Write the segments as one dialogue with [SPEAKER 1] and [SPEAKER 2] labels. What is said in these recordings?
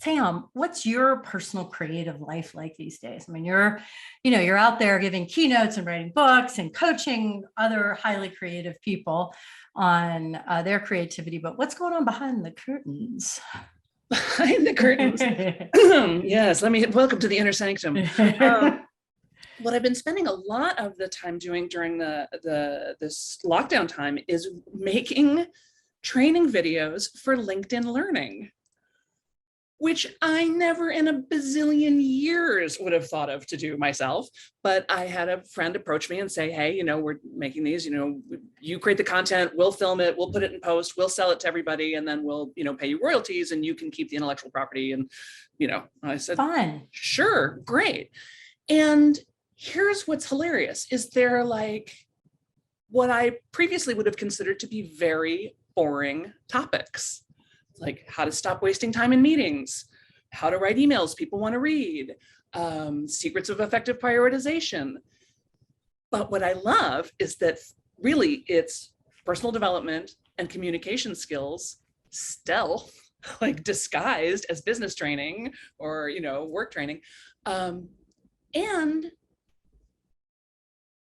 [SPEAKER 1] Sam, what's your personal creative life like these days? I mean, you're out there giving keynotes and writing books and coaching other highly creative people on their creativity, but what's going on behind the curtains?
[SPEAKER 2] Behind the curtains. Yes, welcome to the inner sanctum. What I've been spending a lot of the time doing during this lockdown time is making training videos for LinkedIn Learning, which I never in a bazillion years would have thought of to do myself. But I had a friend approach me and say, hey, we're making these, you create the content, we'll film it, we'll put it in post, we'll sell it to everybody, and then we'll, pay you royalties and you can keep the intellectual property. And, I said,
[SPEAKER 1] fun.
[SPEAKER 2] Sure, great. And here's what's hilarious is they're like what I previously would have considered to be very boring topics, like how to stop wasting time in meetings, how to write emails people want to read, secrets of effective prioritization. But what I love is that really it's personal development and communication skills, stealth, like disguised as business training or, work training. And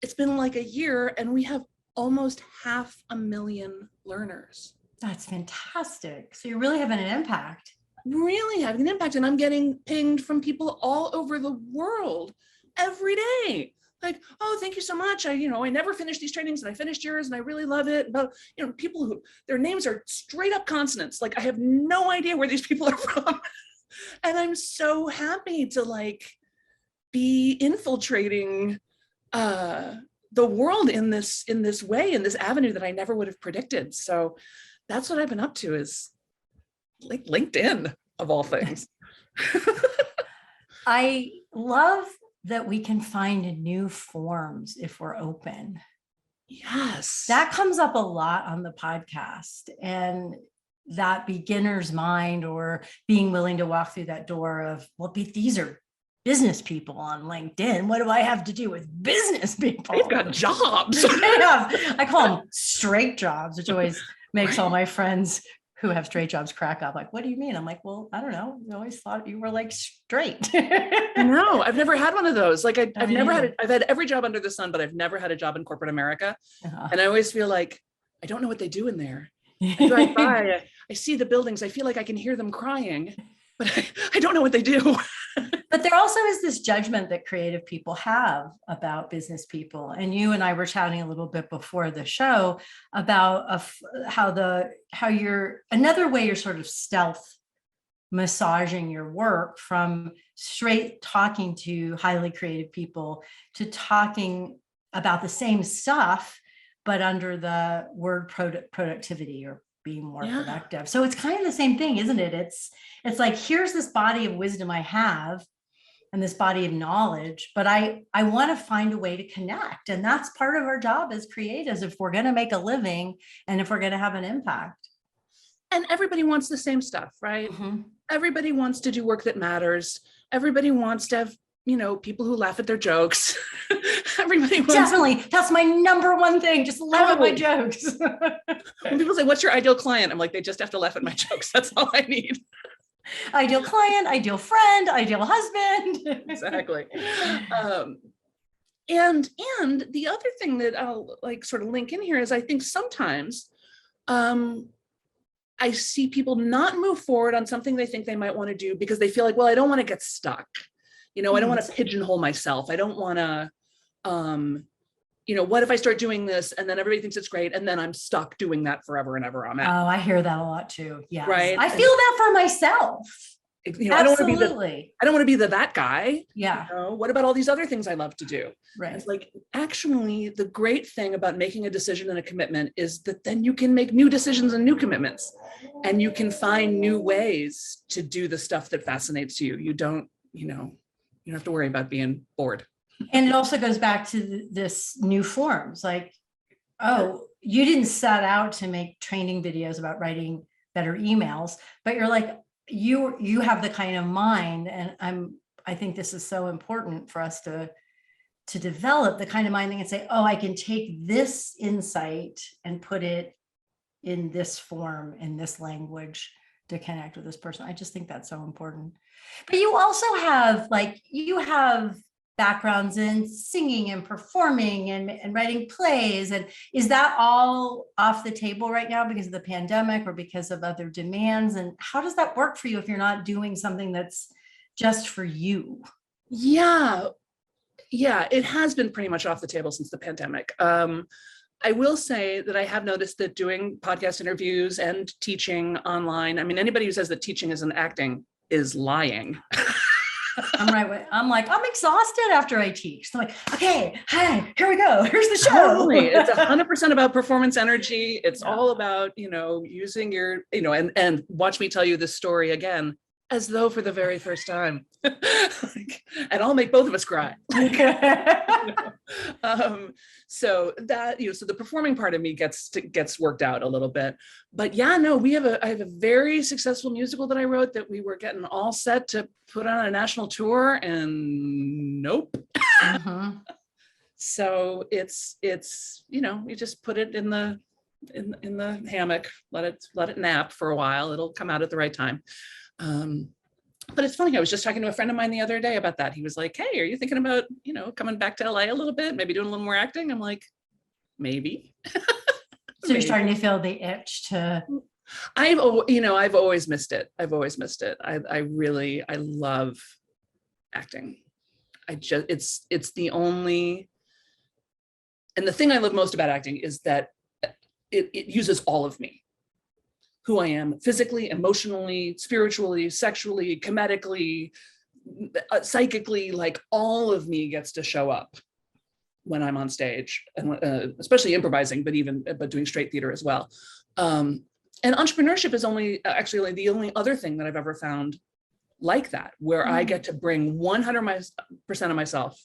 [SPEAKER 2] it's been like a year and we have almost 500,000 learners.
[SPEAKER 1] That's fantastic. So you're really having an impact.
[SPEAKER 2] Really having an impact. And I'm getting pinged from people all over the world every day. Like, oh, thank you so much. I never finished these trainings and I finished yours and I really love it. But, people who their names are straight up consonants. Like I have no idea where these people are from. And I'm so happy to be infiltrating the world in this way, in this avenue that I never would have predicted. So that's what I've been up to, is like LinkedIn of all things.
[SPEAKER 1] I love that we can find new forms if we're open.
[SPEAKER 2] Yes.
[SPEAKER 1] That comes up a lot on the podcast, and that beginner's mind, or being willing to walk through that door of, well, these are business people on LinkedIn. What do I have to do with business people?
[SPEAKER 2] They've got jobs.
[SPEAKER 1] I call them straight jobs, which always makes all my friends who have straight jobs crack up. Like, what do you mean? I'm like, well, I don't know. I always thought you were like straight.
[SPEAKER 2] No, I've never had one of those. Like I've never had I've had every job under the sun, but I've never had a job in corporate America. And I always feel like I don't know what they do in there. I drive by, I see the buildings, I feel like I can hear them crying, but I don't know what they do.
[SPEAKER 1] But there also is this judgment that creative people have about business people. And you and I were chatting a little bit before the show about how you're another way you're sort of stealth massaging your work from straight talking to highly creative people to talking about the same stuff, but under the word productivity or being more productive. So it's kind of the same thing, isn't it? It's like, here's this body of wisdom I have and this body of knowledge, but I want to find a way to connect. And that's part of our job as creatives if we're going to make a living and if we're going to have an impact.
[SPEAKER 2] And everybody wants the same stuff, right?
[SPEAKER 1] Mm-hmm.
[SPEAKER 2] Everybody wants to do work that matters. Everybody wants to have, people who laugh at their jokes. Everybody wants.
[SPEAKER 1] Definitely. That's my number one thing. Just laugh at my jokes.
[SPEAKER 2] When people say, what's your ideal client? I'm like, they just have to laugh at my jokes. That's all I need.
[SPEAKER 1] Ideal client, ideal friend, ideal husband.
[SPEAKER 2] Exactly. And the other thing that I'll sort of link in here is I think sometimes I see people not move forward on something they think they might want to do because they feel like, well, I don't want to get stuck. I don't want to pigeonhole myself. I don't want to, what if I start doing this and then everybody thinks it's great and then I'm stuck doing that forever and ever. I'm out.
[SPEAKER 1] Oh, I hear that a lot too. Yeah.
[SPEAKER 2] Right.
[SPEAKER 1] I feel that for myself.
[SPEAKER 2] Absolutely. I don't want to be that guy.
[SPEAKER 1] Yeah.
[SPEAKER 2] What about all these other things I love to do?
[SPEAKER 1] Right.
[SPEAKER 2] It's like, actually, the great thing about making a decision and a commitment is that then you can make new decisions and new commitments, and you can find new ways to do the stuff that fascinates you. You don't have to worry about being bored.
[SPEAKER 1] And it also goes back to this new forms. Like, oh, you didn't set out to make training videos about writing better emails, but you're like, you have the kind of mind, and I think this is so important for us to develop the kind of mind that can say, oh, I can take this insight and put it in this form, in this language, to connect with this person. I just think that's so important. But you also have you have backgrounds in singing and performing and writing plays. And is that all off the table right now because of the pandemic or because of other demands? And how does that work for you if you're not doing something that's just for you?
[SPEAKER 2] Yeah, it has been pretty much off the table since the pandemic. I will say that I have noticed that doing podcast interviews and teaching online, I mean, anybody who says that teaching isn't acting is lying.
[SPEAKER 1] I'm exhausted after I teach. So I'm like, okay, hi, here we go. Here's the show.
[SPEAKER 2] Totally. It's 100% about performance energy. It's all about, using your, and watch me tell you this story again, as though for the very first time. And I'll make both of us cry. So that, so the performing part of me gets worked out a little bit. But yeah, no, I have a very successful musical that I wrote that we were getting all set to put on a national tour, and nope. Mm-hmm. So it's you just put it in the hammock, let it nap for a while. It'll come out at the right time. But it's funny, I was just talking to a friend of mine the other day about that. He was like, hey, are you thinking about, coming back to LA a little bit, maybe doing a little more acting? I'm like, maybe.
[SPEAKER 1] So you're starting to feel the itch to.
[SPEAKER 2] I've always missed it. I love acting. It's the only, and the thing I love most about acting is that it uses all of me. Who I am physically, emotionally, spiritually, sexually, comedically, psychically, like all of me gets to show up when I'm on stage, and especially improvising, but doing straight theater as well. And entrepreneurship is actually the only other thing that I've ever found like that, where I get to bring 100% of myself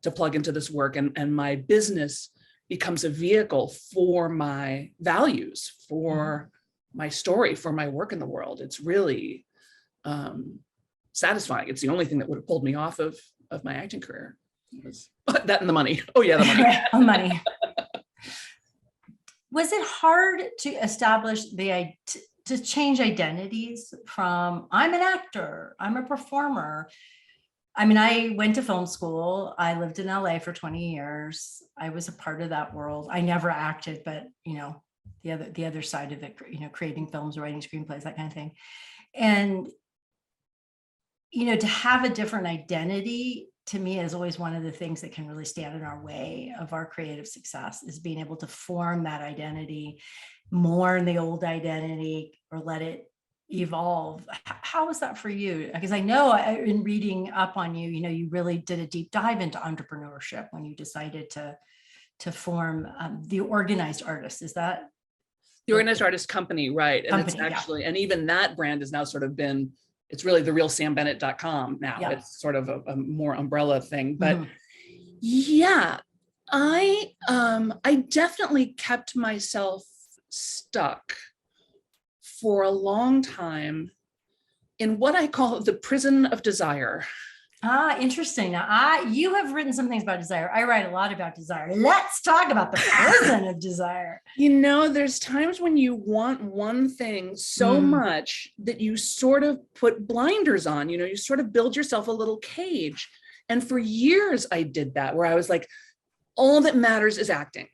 [SPEAKER 2] to plug into this work, and my business becomes a vehicle for my values, for my story, for my work in the world. It's really satisfying. It's the only thing that would have pulled me off of my acting career. That and the money. Oh yeah, the money.
[SPEAKER 1] The money. Was it hard to establish to change identities from I'm an actor, I'm a performer? I mean, I went to film school. I lived in LA for 20 years. I was a part of that world. I never acted, but the other side of it, creating films, writing screenplays, that kind of thing. And, to have a different identity, to me, is always one of the things that can really stand in our way of our creative success, is being able to form that identity more in the old identity or let it evolve. How was that for you? Because I know in reading up on you, you really did a deep dive into entrepreneurship when you decided to form the Organized Artist. Is that
[SPEAKER 2] the Organized Artist company, right? And it's actually, and even that brand has now sort of been, it's really the real SamBennett.com now. Yeah. It's sort of a more umbrella thing. But yeah, I definitely kept myself stuck for a long time in what I call the prison of desire.
[SPEAKER 1] Interesting. Now, you have written some things about desire. I write a lot about desire. Let's talk about the prison of desire.
[SPEAKER 2] There's times when you want one thing so much that you sort of put blinders on, you sort of build yourself a little cage. And for years I did that, where I was like, all that matters is acting.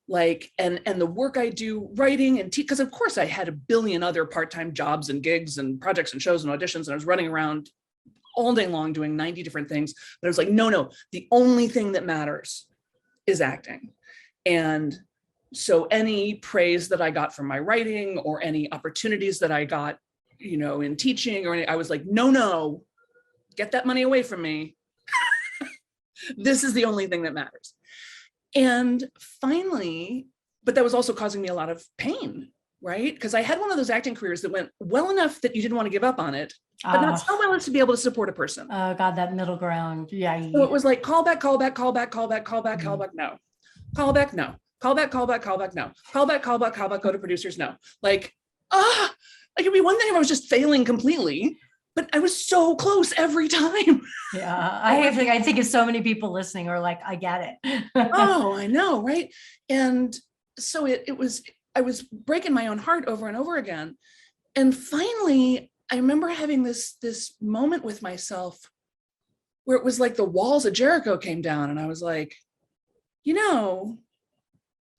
[SPEAKER 2] Like, and the work I do writing and because of course I had a billion other part-time jobs and gigs and projects and shows and auditions, and I was running around all day long doing 90 different things. But I was like, no, the only thing that matters is acting. And so any praise that I got from my writing or any opportunities that I got, in teaching I was like, no, get that money away from me. This is the only thing that matters. And finally, but that was also causing me a lot of pain, right? Because I had one of those acting careers that went well enough that you didn't want to give up on it, but not so well as to be able to support a person.
[SPEAKER 1] Oh God, that middle ground. Yeah.
[SPEAKER 2] So it was like call back, no. Call back, no. Call back, no. Call back, no. Call back, go to producers, no. Like, it could be one thing if I was just failing completely, but I was so close every time.
[SPEAKER 1] Yeah, I think of so many people listening who are like, I get it.
[SPEAKER 2] Oh, I know, right? And so I was breaking my own heart over and over again. And finally, I remember having this moment with myself where it was like the walls of Jericho came down, and I was like, you know,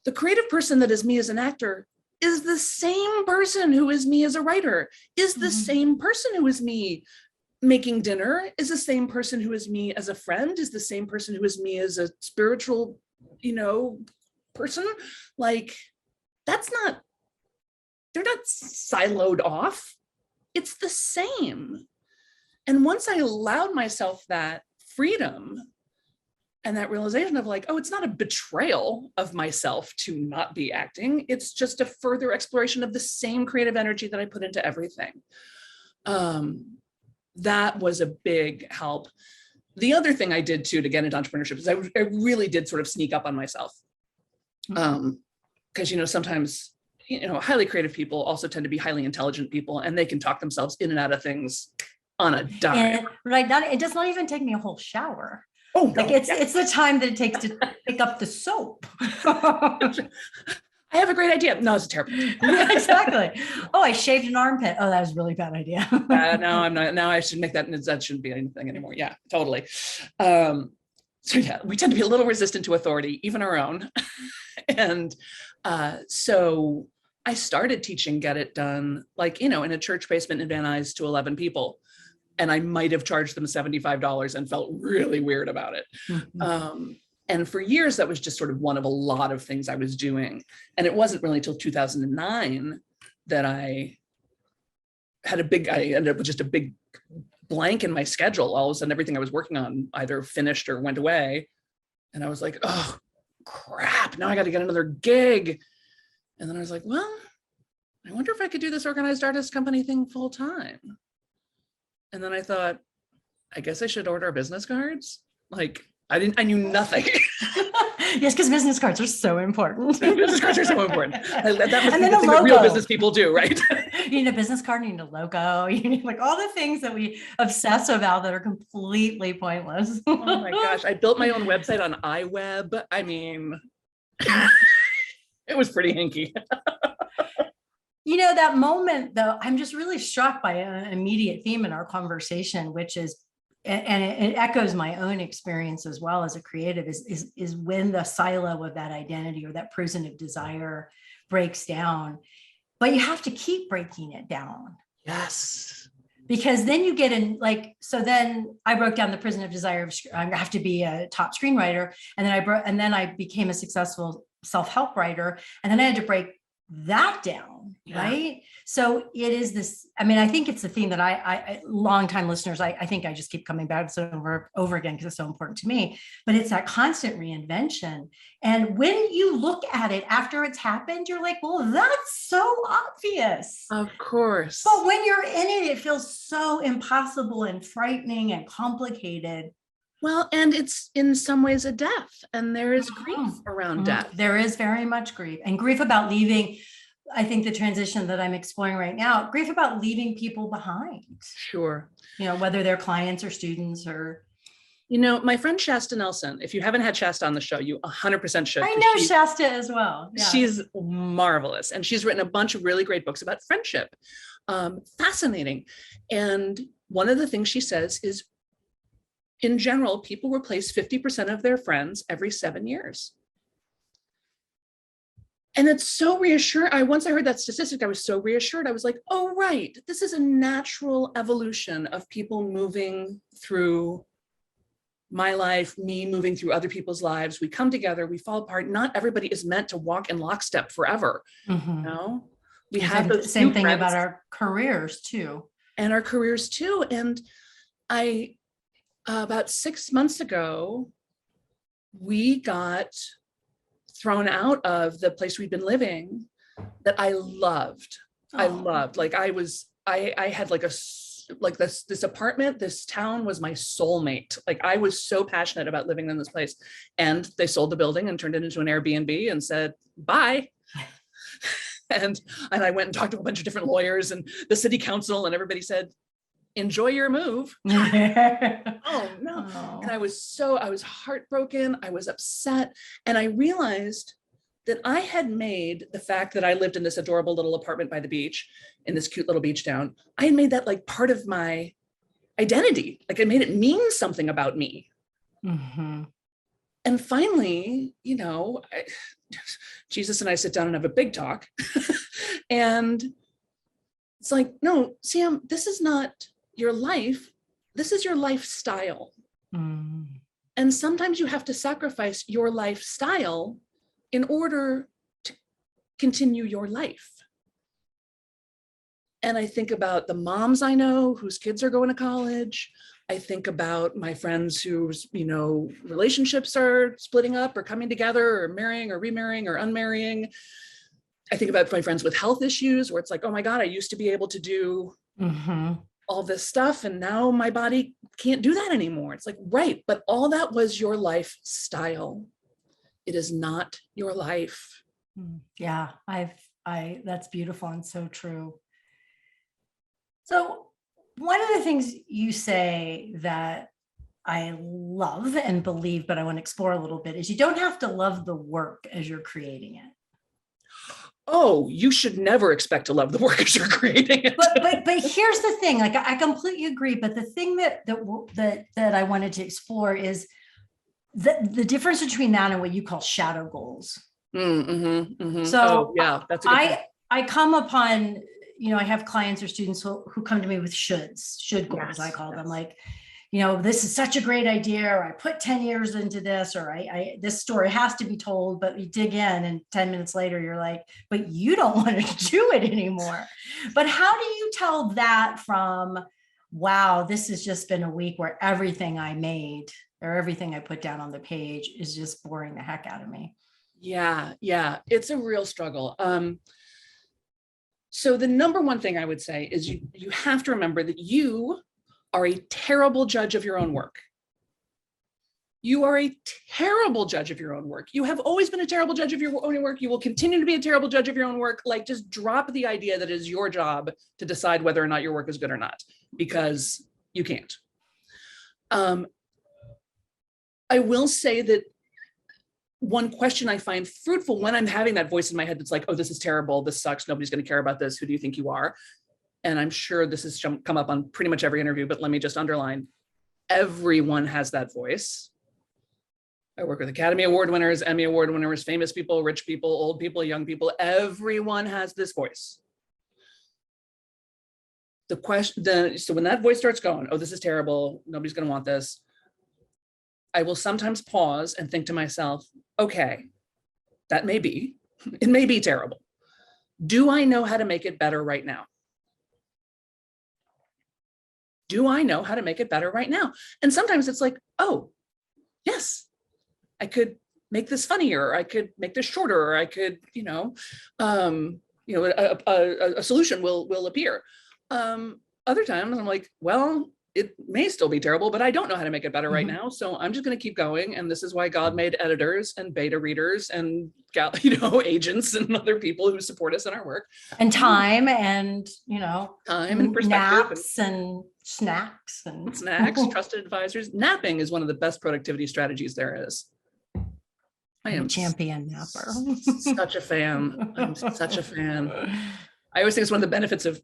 [SPEAKER 2] the creative person that is me as an actor is the same person who is me as a writer, is the same person who is me making dinner, is the same person who is me as a friend, is the same person who is me as a spiritual, person. Like, they're not siloed off. It's the same. And once I allowed myself that freedom and that realization of like, oh, it's not a betrayal of myself to not be acting. It's just a further exploration of the same creative energy that I put into everything. That was a big help. The other thing I did too to get into entrepreneurship is I really did sort of sneak up on myself. Because, sometimes, highly creative people also tend to be highly intelligent people, and they can talk themselves in and out of things on a dime.
[SPEAKER 1] It does not even take me a whole shower.
[SPEAKER 2] Oh, no.
[SPEAKER 1] Like it's the time that it takes to pick up the soap.
[SPEAKER 2] I have a great idea. No, it's terrible.
[SPEAKER 1] Yeah, exactly. Oh, I shaved an armpit. Oh, that was a really bad idea.
[SPEAKER 2] No, I'm not. Now I should make that shouldn't be anything anymore. Yeah, totally. So yeah, we tend to be a little resistant to authority, even our own. And so I started teaching Get It Done, like, in a church basement in Van Nuys to 11 people. And I might have charged them $75 and felt really weird about it. And for years, that was just sort of one of a lot of things I was doing. And it wasn't really until 2009 that I ended up with just a big blank in my schedule. All of a sudden, everything I was working on either finished or went away. And I was like, oh, crap, now I got to get another gig. And then I was like, well, I wonder if I could do this organized artist company thing full time. And then I thought, I guess I should order business cards. Like, I knew nothing.
[SPEAKER 1] Yes, because business cards are so important.
[SPEAKER 2] Business cards are so important. That must be the thing that real business people do, right?
[SPEAKER 1] You need a business card, you need a logo, you need like all the things that we obsess about that are completely pointless.
[SPEAKER 2] Oh my gosh, I built my own website on iWeb. I mean, it was pretty hinky.
[SPEAKER 1] That moment, though, I'm just really struck by an immediate theme in our conversation, which is, and it echoes my own experience as well as a creative, is when the silo of that identity or that prison of desire breaks down. But you have to keep breaking it down.
[SPEAKER 2] Yes.
[SPEAKER 1] Because then you get in, like, so then I broke down the prison of desire. I have to be a top screenwriter. And then I became a successful self-help writer. And then I had to break that down, right? So it is this, I think it's the theme that I longtime listeners, I think I just keep coming back to over again because it's so important to me, but it's that constant reinvention. And when you look at it after it's happened, you're like, well, that's so obvious.
[SPEAKER 2] Of course.
[SPEAKER 1] But when you're in it, it feels so impossible and frightening and complicated.
[SPEAKER 2] Well, and it's in some ways a death, and there is grief around death.
[SPEAKER 1] There is very much grief, and grief about leaving. I think the transition that I'm exploring right now, grief about leaving people behind.
[SPEAKER 2] Sure.
[SPEAKER 1] Whether they're clients or students or.
[SPEAKER 2] My friend Shasta Nelson, if you haven't had Shasta on the show, you 100% should.
[SPEAKER 1] I know Shasta as well. Yeah.
[SPEAKER 2] She's marvelous. And she's written a bunch of really great books about friendship. Fascinating. And one of the things she says is, in general, people replace 50% of their friends every 7 years. And it's so reassuring. Once I heard that statistic, I was so reassured. I was like, oh, right. This is a natural evolution of people moving through my life, me moving through other people's lives. We come together, we fall apart. Not everybody is meant to walk in lockstep forever. We have the
[SPEAKER 1] same thing about our careers too.
[SPEAKER 2] And our careers too. And about 6 months ago, we got thrown out of the place we'd been living that I loved. I loved, like I had like this apartment, this town was my soulmate. Like I was so passionate about living in this place, and they sold the building and turned it into an Airbnb and said, bye. And I went and talked to a bunch of different lawyers and the city council, and everybody said, enjoy your move. Oh no. And I was heartbroken. I was upset. And I realized that I had made the fact that I lived in this adorable little apartment by the beach in this cute little beach town, I had made that like part of my identity. Like I made it mean something about me.
[SPEAKER 1] Mm-hmm.
[SPEAKER 2] And finally, Jesus and I sit down and have a big talk. And it's like, no, Sam, this is not your life. This is your lifestyle.
[SPEAKER 1] Mm.
[SPEAKER 2] And sometimes you have to sacrifice your lifestyle in order to continue your life. And I think about the moms I know whose kids are going to college. I think about my friends whose, relationships are splitting up or coming together or marrying or remarrying or unmarrying. I think about my friends with health issues where it's like, oh my God, I used to be able to do all this stuff and now my body can't do that anymore. It's like, right, but all that was your lifestyle. It is not your life.
[SPEAKER 1] Yeah, that's beautiful and so true. So one of the things you say that I love and believe, but I want to explore a little bit, is you don't have to love the work as you're creating it.
[SPEAKER 2] Oh, you should never expect to love the work as you're creating it.
[SPEAKER 1] But here's the thing, like I completely agree. But the thing that I wanted to explore is the difference between that and what you call shadow goals. So
[SPEAKER 2] yeah, that's a good point.
[SPEAKER 1] I come upon, I have clients or students who come to me with should goals. Yes, I call them, like, this is such a great idea, or I put 10 years into this, or this story has to be told, but you dig in and 10 minutes later, you're like, but you don't want to do it anymore. But how do you tell that from, wow, this has just been a week where everything I made or everything I put down on the page is just boring the heck out of me?
[SPEAKER 2] Yeah. It's a real struggle. So the number one thing I would say is you have to remember that you are a terrible judge of your own work. You are a terrible judge of your own work. You have always been a terrible judge of your own work. You will continue to be a terrible judge of your own work. Like, just drop the idea that it is your job to decide whether or not your work is good or not, because you can't. I will say that one question I find fruitful when I'm having that voice in my head that's like, oh, this is terrible, this sucks, nobody's going to care about this, who do you think you are? And I'm sure this has come up on pretty much every interview, but let me just underline, everyone has that voice. I work with Academy Award winners, Emmy Award winners, famous people, rich people, old people, young people. Everyone has this voice. So when that voice starts going, oh, this is terrible, nobody's going to want this, I will sometimes pause and think to myself, okay, that may be, it may be terrible. Do I know how to make it better right now? Do I know how to make it better right now? And sometimes it's like, oh, yes, I could make this funnier, or I could make this shorter, or I could, a solution will appear. Other times I'm like, well, it may still be terrible, but I don't know how to make it better right now. So I'm just going to keep going. And this is why God made editors and beta readers and, agents and other people who support us in our work.
[SPEAKER 1] And time and,
[SPEAKER 2] time and perspective.
[SPEAKER 1] Naps and snacks and
[SPEAKER 2] snacks, trusted advisors. Napping is one of the best productivity strategies there is. I am
[SPEAKER 1] a champion napper.
[SPEAKER 2] Such a fan. I'm such a fan. I always think it's one of the benefits of,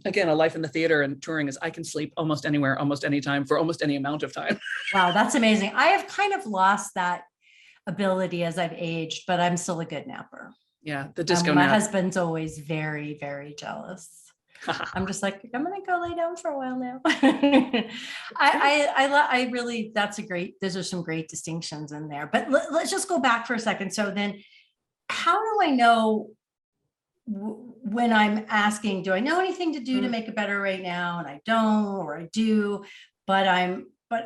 [SPEAKER 2] again, a life in the theater and touring is I can sleep almost anywhere, almost anytime, for almost any amount of time.
[SPEAKER 1] Wow, that's amazing. I have kind of lost that ability as I've aged, but I'm still a good napper.
[SPEAKER 2] Yeah, the disco
[SPEAKER 1] my
[SPEAKER 2] nap.
[SPEAKER 1] husband's always very, very jealous. I'm just like, I'm gonna go lay down for a while now. I really, those are some great distinctions in there. But let's just go back for a second. So then, how do I know when I'm asking, do I know anything to do to make it better right now? And I don't, or I do, but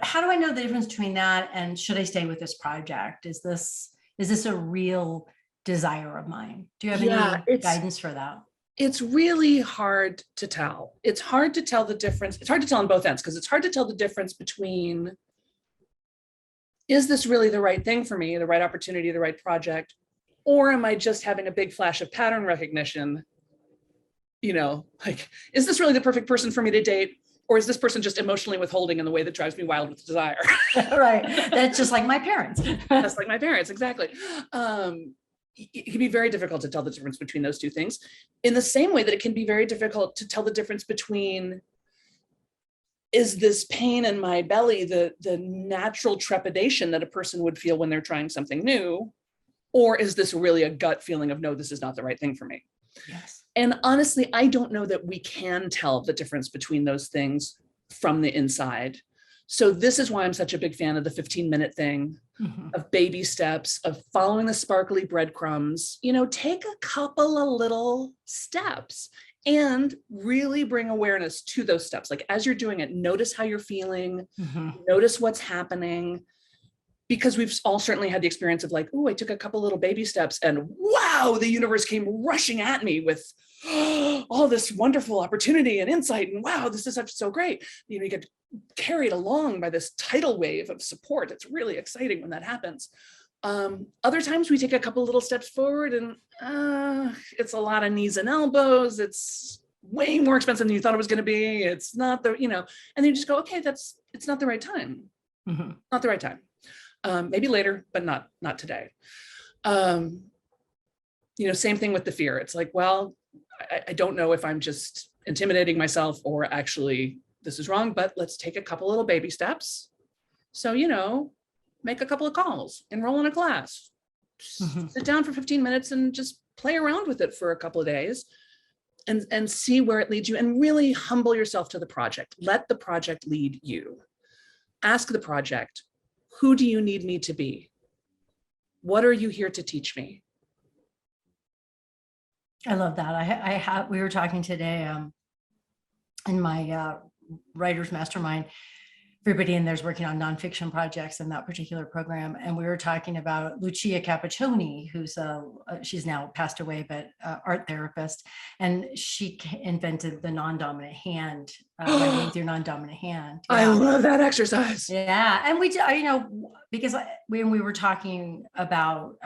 [SPEAKER 1] how do I know the difference between that and should I stay with this project? Is this a real desire of mine? Do you have any guidance for that?
[SPEAKER 2] It's really hard to tell. It's hard to tell the difference. It's hard to tell on both ends, because it's hard to tell the difference between, is this really the right thing for me, the right opportunity, the right project? Or am I just having a big flash of pattern recognition? Like, is this really the perfect person for me to date? Or is this person just emotionally withholding in the way that drives me wild with desire?
[SPEAKER 1] Right. That's just like my parents.
[SPEAKER 2] That's like my parents, exactly. it can be very difficult to tell the difference between those two things, in the same way that it can be very difficult to tell the difference between, is this pain in my belly the natural trepidation that a person would feel when they're trying something new, or is this really a gut feeling of, no, this is not the right thing for me?
[SPEAKER 1] Yes.
[SPEAKER 2] And honestly, I don't know that we can tell the difference between those things from the inside. So this is why I'm such a big fan of the 15-minute thing, of baby steps, of following the sparkly breadcrumbs. Take a couple of little steps and really bring awareness to those steps. Like, as you're doing it, notice how you're feeling, notice what's happening. Because we've all certainly had the experience of like, oh, I took a couple little baby steps and wow, the universe came rushing at me with all this wonderful opportunity and insight. And wow, this is so great. You get carried along by this tidal wave of support. It's really exciting when that happens. Other times we take a couple little steps forward and it's a lot of knees and elbows. It's way more expensive than you thought it was going to be. It's not and then you just go, okay, it's not the right time. Not the right time. Maybe later, but not today. Same thing with the fear. It's like, well, I don't know if I'm just intimidating myself or actually this is wrong, but let's take a couple little baby steps. So, make a couple of calls, enroll in a class, sit down for 15 minutes and just play around with it for a couple of days and see where it leads you, and really humble yourself to the project. Let the project lead you. Ask the project, who do you need me to be? What are you here to teach me?
[SPEAKER 1] I love that. We were talking today in my writer's mastermind. Everybody in there's working on nonfiction projects in that particular program. And we were talking about Lucia Capaccioni, who's she's now passed away, but art therapist. And she invented the non-dominant hand, writing with your non-dominant hand. Yeah.
[SPEAKER 2] I love that exercise.
[SPEAKER 1] Yeah. And because when we were talking about,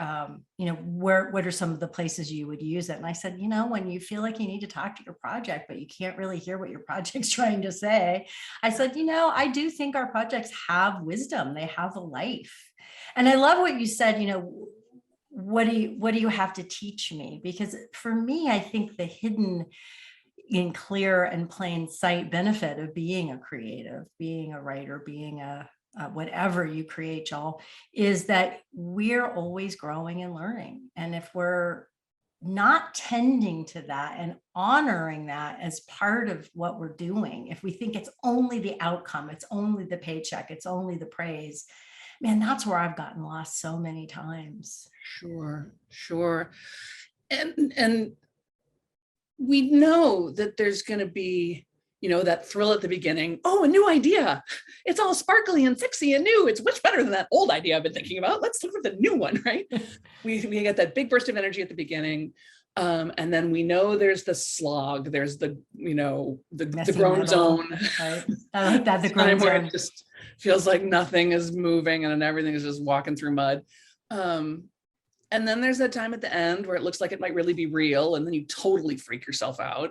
[SPEAKER 1] what are some of the places you would use it? And I said, when you feel like you need to talk to your project, but you can't really hear what your project's trying to say, I said, I do think our projects have wisdom. They have a life. And I love what you said, what do you have to teach me? Because for me, I think the hidden in clear and plain sight benefit of being a creative, being a writer, being a whatever you create, y'all, is that we're always growing and learning. And if we're not tending to that and honoring that as part of what we're doing, if we think it's only the outcome, it's only the paycheck, it's only the praise, man, that's where I've gotten lost so many times.
[SPEAKER 2] Sure. And we know that there's going to be, that thrill at the beginning. Oh, a new idea. It's all sparkly and sexy and new. It's much better than that old idea I've been thinking about. Let's look at the new one, right? we get that big burst of energy at the beginning. And then we know there's the slog. There's the groan zone.
[SPEAKER 1] Right? I like that, the groan
[SPEAKER 2] where
[SPEAKER 1] zone.
[SPEAKER 2] it just feels like nothing is moving and everything is just walking through mud. And then there's that time at the end where it looks like it might really be real. And then you totally freak yourself out.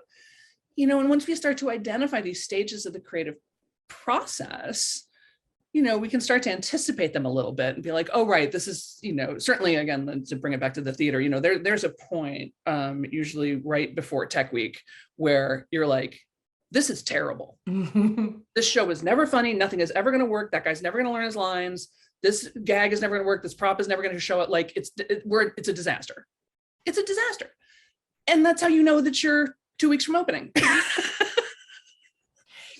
[SPEAKER 2] And once we start to identify these stages of the creative process, we can start to anticipate them a little bit and be like, oh, right, this is, certainly, again, to bring it back to the theater, there's a point, usually right before Tech Week, where you're like, this is terrible. This show is never funny. Nothing is ever going to work. That guy's never going to learn his lines. This gag is never going to work. This prop is never going to show it. Like it's a disaster. It's a disaster. And that's how you know that you're 2 weeks from opening.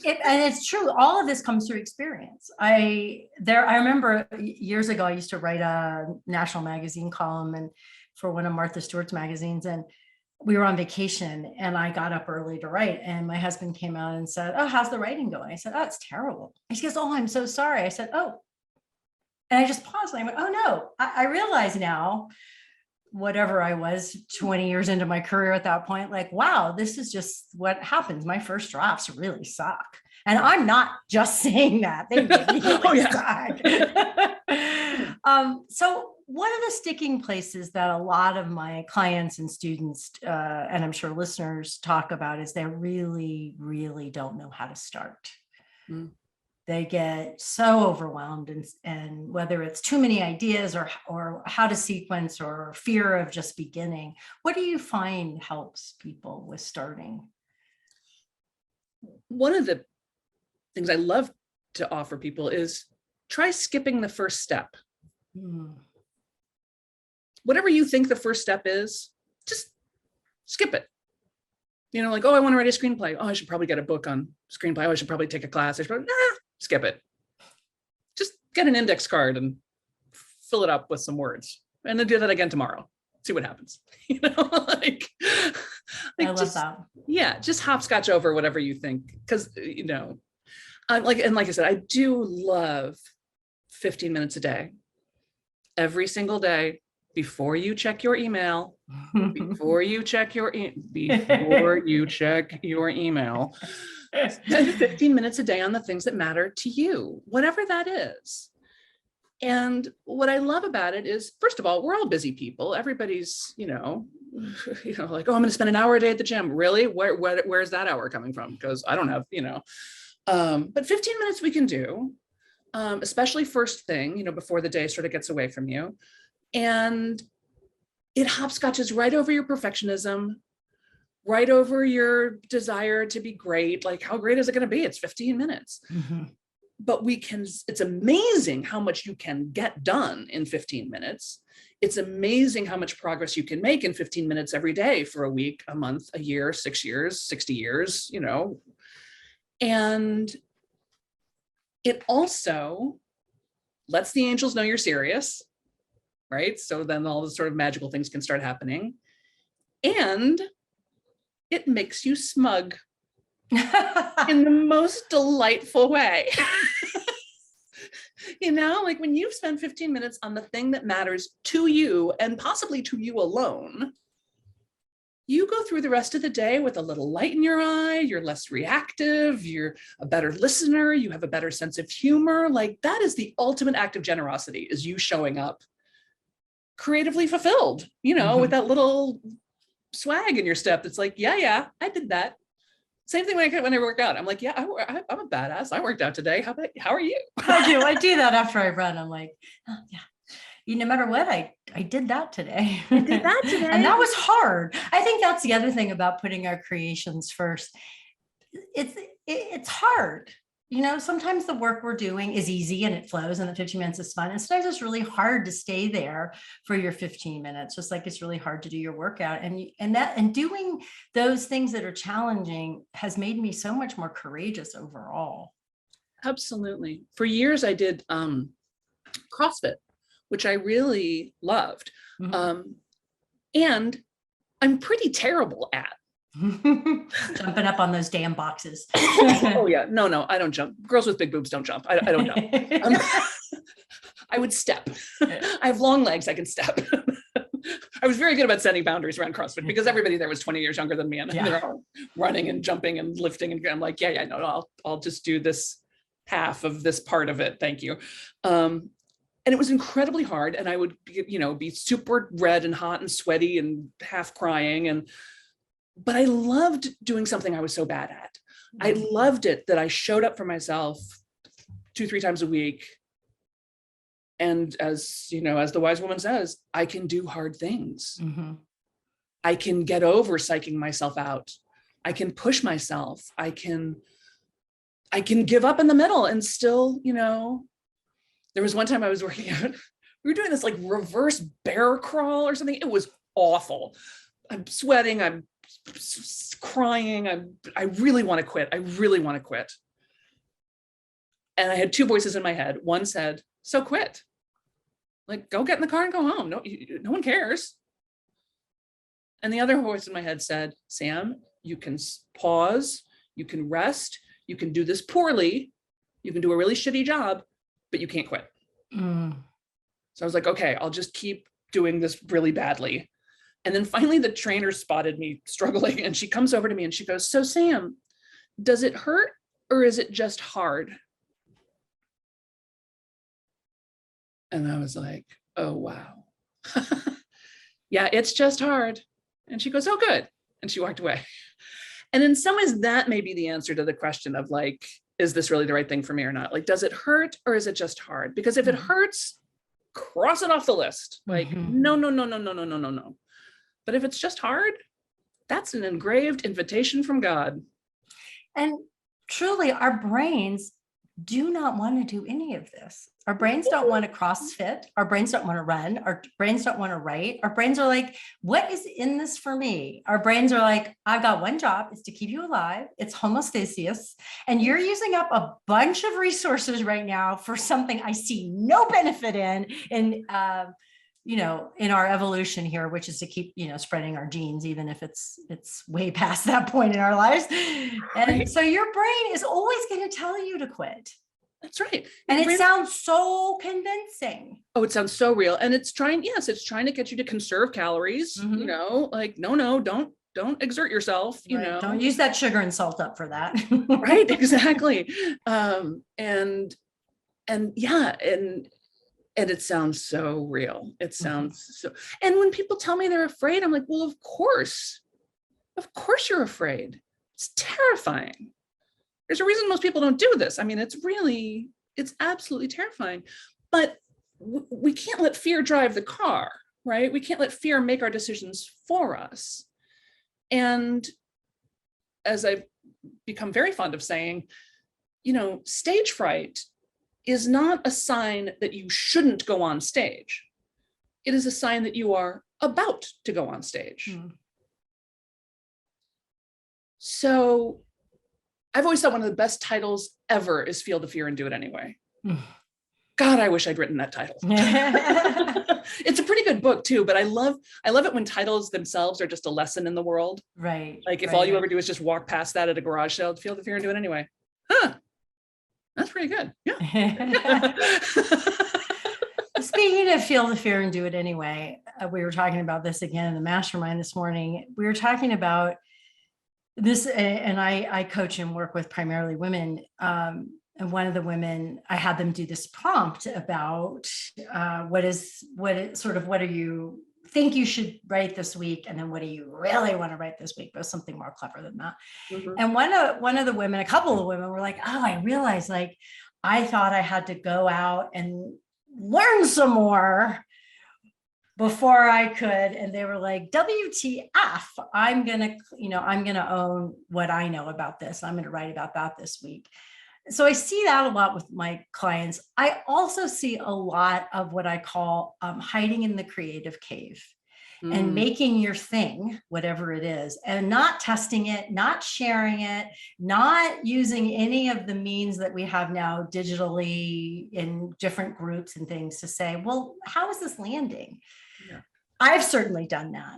[SPEAKER 1] And it's true. All of this comes through experience. I remember years ago, I used to write a national magazine column and for one of Martha Stewart's magazines. And we were on vacation and I got up early to write. And my husband came out and said, oh, how's the writing going? I said, oh, it's terrible. He goes, oh, I'm so sorry. I said, oh. And I just paused and I went, oh no, I realize now, whatever I was 20 years into my career at that point, like, wow, this is just what happens. My first drafts really suck. And I'm not just saying that. They really suck. So one of the sticking places that a lot of my clients and students, and I'm sure listeners talk about is they really, really don't know how to start. they get so overwhelmed, and whether it's too many ideas or how to sequence or fear of just beginning. What do you find helps people with starting?
[SPEAKER 2] One of the things I love to offer people is try skipping the first step. Whatever you think the first step is, just skip it. You know, like, oh, I want to write a screenplay. Oh, I should probably get a book on screenplay. Oh, I should probably take a class. Skip it. Just get an index card and fill it up with some words, and then do that again tomorrow. See what happens. You know, like
[SPEAKER 1] I love that.
[SPEAKER 2] Yeah, just hopscotch over whatever you think, because you know, like I said, I do love 15 minutes a day, every single day, before you check your email. Before you check your email, spend 15 minutes a day on the things that matter to you, whatever that is. And what I love about it is, first of all, we're all busy people. Everybody's, like, oh, I'm going to spend an hour a day at the gym. Really? Where's that hour coming from? Because I don't have, but 15 minutes we can do, especially first thing, before the day sort of gets away from you. And it hopscotches right over your perfectionism, right over your desire to be great. Like, how great is it going to be? It's 15 minutes. But it's amazing how much you can get done in 15 minutes. It's amazing how much progress you can make in 15 minutes every day for a week, a month, a year, 6 years, 60 years, and it also lets the angels know you're serious. Right? So then all the sort of magical things can start happening. And it makes you smug in the most delightful way. Like when you've spent 15 minutes on the thing that matters to you, and possibly to you alone, you go through the rest of the day with a little light in your eye. You're less reactive. You're a better listener. You have a better sense of humor. Like, that is the ultimate act of generosity, is you showing up creatively fulfilled, with that little swag in your step. That's like, yeah, I did that. Same thing when I work out. I'm like, yeah, I'm a badass. I worked out today. How are you?
[SPEAKER 1] I do that after I run. I'm like, oh, yeah. No matter what, I did that today. And that was hard. I think that's the other thing about putting our creations first. It's hard. Sometimes the work we're doing is easy and it flows and the 15 minutes is fun. And sometimes it's really hard to stay there for your 15 minutes, just like it's really hard to do your workout. And doing those things that are challenging has made me so much more courageous overall.
[SPEAKER 2] Absolutely. For years, I did CrossFit, which I really loved. And I'm pretty terrible at
[SPEAKER 1] jumping up on those damn boxes.
[SPEAKER 2] Oh yeah, no, I don't jump. Girls with big boobs don't jump. I don't jump. I would step. I have long legs. I can step. I was very good about setting boundaries around CrossFit because everybody there was 20 years younger than me, and they're all running and jumping and lifting, and I'm like, no, I'll just do this half of this part of it. Thank you. And it was incredibly hard, and I would be super red and hot and sweaty and half crying, but I loved doing something I was so bad at. I loved it that I showed up for myself 2-3 times a week. And as the wise woman says, I can do hard things. I can get over psyching myself out. I can push myself. I can give up in the middle and still, there was one time I was working out. We were doing this like reverse bear crawl or something. It was awful. I'm sweating. I'm crying. I really want to quit. And I had 2 voices in my head. One said, so quit. Like, go get in the car and go home. No one cares. And the other voice in my head said, Sam, you can pause, you can rest, you can do this poorly, you can do a really shitty job, but you can't quit. So I was like, okay, I'll just keep doing this really badly. And then finally the trainer spotted me struggling, and she comes over to me and she goes, so Sam, does it hurt or is it just hard? And I was like, oh, wow. Yeah, it's just hard. And she goes, oh, good. And she walked away. And in some ways that may be the answer to the question of like, is this really the right thing for me or not? Like, does it hurt or is it just hard? Because if it hurts, cross it off the list. Like, no, no, no, no, no, no, no, no, no. But if it's just hard, that's an engraved invitation from God.
[SPEAKER 1] And truly, our brains do not want to do any of this. Our brains don't want to CrossFit. Our brains don't want to run. Our brains don't want to write. Our brains are like, what is in this for me? Our brains are like, I've got one job, it's to keep you alive. It's homeostasis. And you're using up a bunch of resources right now for something I see no benefit in in our evolution here, which is to keep, spreading our genes, even if it's way past that point in our lives. And so your brain is always going to tell you to quit.
[SPEAKER 2] That's right.
[SPEAKER 1] And it sounds so convincing.
[SPEAKER 2] Oh, it sounds so real. And it's trying to get you to conserve calories, like, no, don't exert yourself,
[SPEAKER 1] Don't use that sugar and salt up for that.
[SPEAKER 2] Right, exactly. And it sounds so real. It sounds so, and when people tell me they're afraid, I'm like, well, of course you're afraid. It's terrifying. There's a reason most people don't do this. I mean, it's absolutely terrifying, but we can't let fear drive the car, right? We can't let fear make our decisions for us. And as I've become very fond of saying, stage fright is not a sign that you shouldn't go on stage. It is a sign that you are about to go on stage. So I've always thought one of the best titles ever is Feel the Fear and Do It Anyway. God, I wish I'd written that title. It's a pretty good book too, but I love it when titles themselves are just a lesson in the world.
[SPEAKER 1] Right.
[SPEAKER 2] Like if all you ever do is just walk past that at a garage sale, Feel the Fear and Do It Anyway. That's pretty good. Yeah.
[SPEAKER 1] Speaking of Feel the Fear and Do It Anyway, we were talking about this again in the mastermind this morning. We were talking about this, and I coach and work with primarily women. And one of the women, I had them do this prompt about what do you think you should write this week, and then what do you really want to write this week? But something more clever than that. And one of the women, a couple of women were like, oh, I realized, like, I thought I had to go out and learn some more before I could. And they were like, WTF, I'm going to own what I know about this. I'm going to write about that this week. So I see that a lot with my clients. I also see a lot of what I call hiding in the creative cave and making your thing, whatever it is, and not testing it, not sharing it, not using any of the means that we have now digitally in different groups and things to say, well, how is this landing? Yeah. I've certainly done that.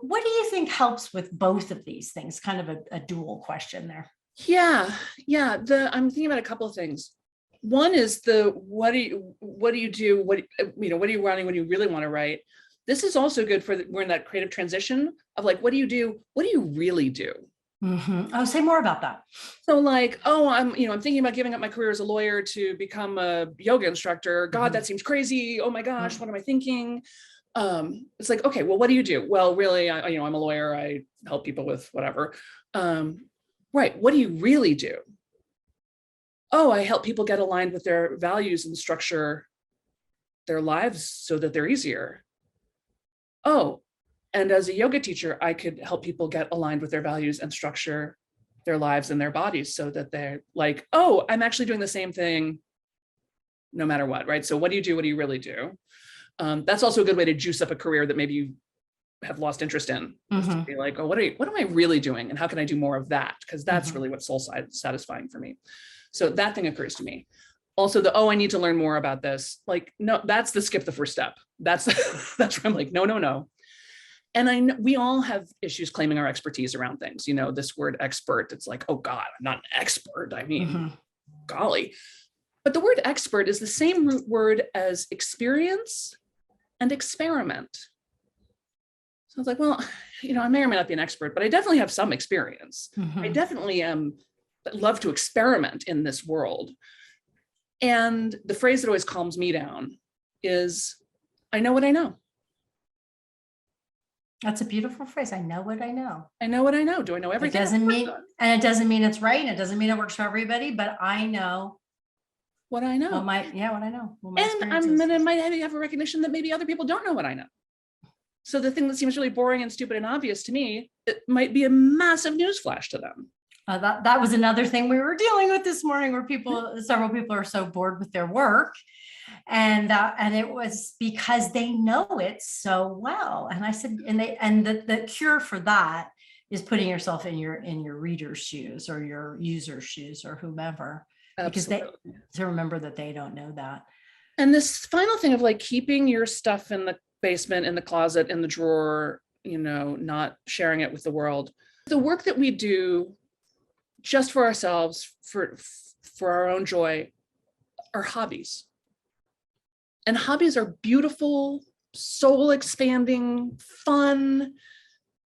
[SPEAKER 1] What do you think helps with both of these things? Kind of a dual question there.
[SPEAKER 2] Yeah. I'm thinking about a couple of things. One is what do you do? What are you writing when you really want to write? This is also good we're in that creative transition of like, what do you do? What do you really do?
[SPEAKER 1] Oh, say more about that.
[SPEAKER 2] So like, I'm thinking about giving up my career as a lawyer to become a yoga instructor. God, that seems crazy. Oh my gosh, what am I thinking? It's like, okay, well, what do you do? Well, really, I'm a lawyer. I help people with whatever. Right. What do you really do? Oh, I help people get aligned with their values and structure their lives so that they're easier. Oh, and as a yoga teacher, I could help people get aligned with their values and structure their lives and their bodies so that they're like, oh, I'm actually doing the same thing no matter what, right? So what do you do? What do you really do? That's also a good way to juice up a career that maybe you have lost interest in. To be like, oh, what am I really doing? And how can I do more of that? Because that's really what's soul satisfying for me. So that thing occurs to me. Also I need to learn more about this. Like, no, that's the skip the first step. That's where I'm like, no. And we all have issues claiming our expertise around things. This word expert, it's like, oh God, I'm not an expert. I mean, golly. But the word expert is the same root word as experience and experiment. So I was like, well, I may or may not be an expert, but I definitely have some experience. I definitely love to experiment in this world. And the phrase that always calms me down is, I know what I know.
[SPEAKER 1] That's a beautiful phrase. I know what I know.
[SPEAKER 2] I know what I know. Do I know
[SPEAKER 1] It
[SPEAKER 2] everything?
[SPEAKER 1] doesn't mean, and it doesn't mean it's right. And it doesn't mean it works for everybody, but I know
[SPEAKER 2] What I know.
[SPEAKER 1] what what I know. What my
[SPEAKER 2] And
[SPEAKER 1] experience
[SPEAKER 2] I'm
[SPEAKER 1] is.
[SPEAKER 2] gonna might have a recognition that maybe other people don't know what I know. So the thing that seems really boring and stupid and obvious to me, it might be a massive newsflash to them.
[SPEAKER 1] That was another thing we were dealing with this morning, where several people are so bored with their work, and it was because they know it so well. And I said, and the cure for that is putting yourself in your reader's shoes or your user's shoes or whomever, because
[SPEAKER 2] Absolutely.
[SPEAKER 1] to remember that they don't know that.
[SPEAKER 2] And this final thing of like keeping your stuff in the basement, in the closet, in the drawer, not sharing it with the world. The work that we do just for ourselves, for our own joy, are hobbies. And hobbies are beautiful, soul expanding, fun,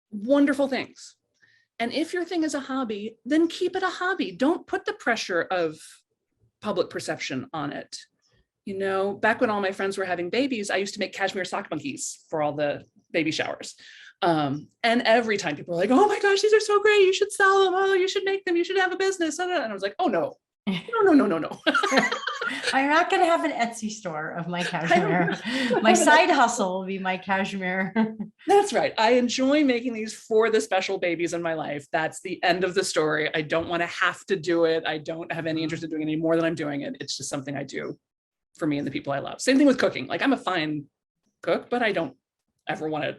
[SPEAKER 2] wonderful things. And if your thing is a hobby, then keep it a hobby. Don't put the pressure of public perception on it. Back when all my friends were having babies, I used to make cashmere sock monkeys for all the baby showers. And every time people were like, oh my gosh, these are so great. You should sell them. Oh, you should make them. You should have a business. And I was like, oh no. No.
[SPEAKER 1] I'm not going to have an Etsy store of my cashmere. My side hustle will be my cashmere.
[SPEAKER 2] That's right. I enjoy making these for the special babies in my life. That's the end of the story. I don't want to have to do it. I don't have any interest in doing it any more than I'm doing it. It's just something I do for me and the people I love. Same thing with cooking. Like, I'm a fine cook, but I don't ever want to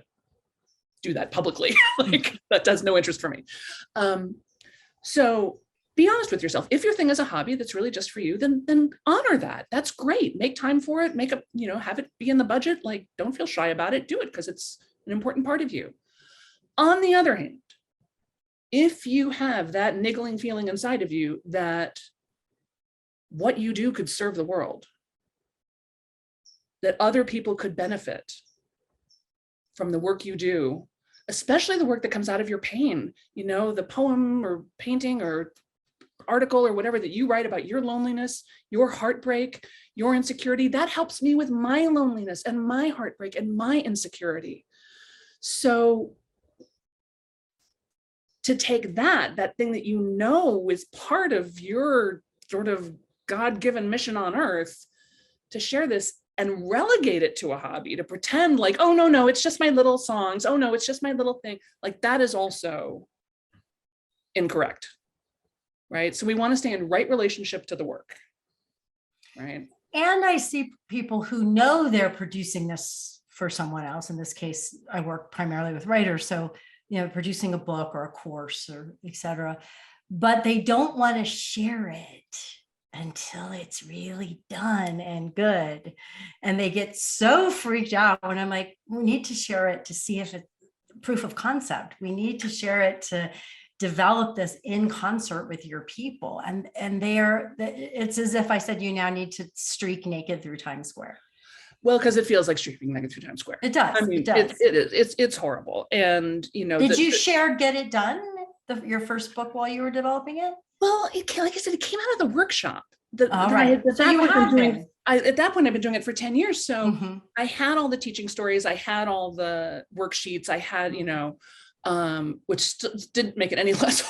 [SPEAKER 2] do that publicly. Like, that does no interest for me. So be honest with yourself. If your thing is a hobby that's really just for you, then honor that. That's great. Make time for it. Have it be in the budget. Like, don't feel shy about it. Do it because it's an important part of you. On the other hand, if you have that niggling feeling inside of you that what you do could serve the world, that other people could benefit from the work you do, especially the work that comes out of your pain, the poem or painting or article or whatever that you write about your loneliness, your heartbreak, your insecurity, that helps me with my loneliness and my heartbreak and my insecurity. So to take that thing that is part of your sort of God-given mission on earth, to share this and relegate it to a hobby, to pretend like, oh, no, it's just my little songs. Oh, no, it's just my little thing. Like, that is also incorrect, right? So we want to stay in right relationship to the work, right?
[SPEAKER 1] And I see people who know they're producing this for someone else. In this case, I work primarily with writers. So, producing a book or a course or et cetera, but they don't want to share it until it's really done and good. And they get so freaked out when I'm like, we need to share it to see if it's proof of concept. We need to share it to develop this in concert with your people. And it's as if I said, you now need to streak naked through Times Square.
[SPEAKER 2] Well, because it feels like streaking naked through Times Square.
[SPEAKER 1] It does.
[SPEAKER 2] I mean,
[SPEAKER 1] it does.
[SPEAKER 2] It's horrible. And,
[SPEAKER 1] did you share Get It Done, your first book, while you were developing it?
[SPEAKER 2] Well, like I said, it came out of the workshop.
[SPEAKER 1] At
[SPEAKER 2] that point, I've been doing it for 10 years. So I had all the teaching stories. I had all the worksheets. I had, which didn't make it any less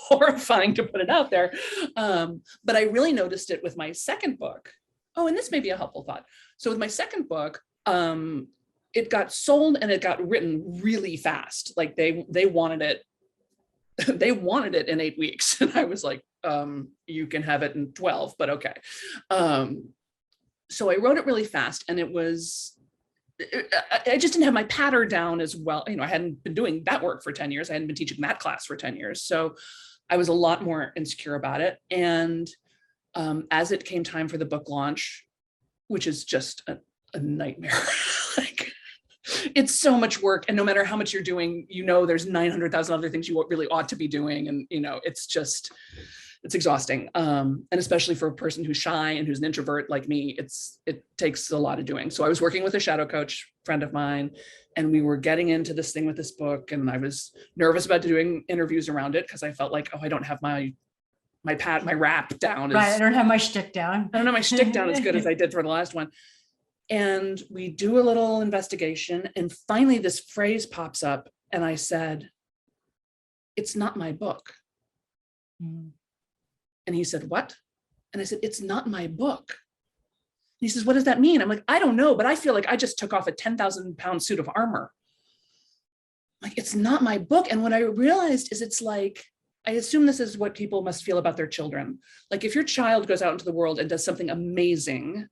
[SPEAKER 2] horrifying to put it out there. But I really noticed it with my second book. Oh, and this may be a helpful thought. So with my second book, it got sold and it got written really fast. Like they wanted it. They wanted it in 8 weeks. And I was like, you can have it in 12, but okay. So I wrote it really fast, and I just didn't have my pattern down as well. I hadn't been doing that work for 10 years. I hadn't been teaching that class for 10 years. So I was a lot more insecure about it. And as it came time for the book launch, which is just a nightmare, like, it's so much work. And no matter how much you're doing, there's 900,000 other things you really ought to be doing. And, it's exhausting. And especially for a person who's shy and who's an introvert like me, it takes a lot of doing. So I was working with a shadow coach friend of mine, and we were getting into this thing with this book. And I was nervous about doing interviews around it because I felt like, oh, I don't have my rap down.
[SPEAKER 1] Right. I don't have my shtick down.
[SPEAKER 2] I don't have my shtick down as good as I did for the last one. And we do a little investigation, and finally this phrase pops up, and I said, "It's not my book."
[SPEAKER 1] Mm.
[SPEAKER 2] And he said, "What?" And I said, "It's not my book." He says, "What does that mean?" I'm like, "I don't know, but I feel like I just took off a 10,000-pound suit of armor." Like, it's not my book. And what I realized is, it's like, I assume this is what people must feel about their children. Like, if your child goes out into the world and does something amazing,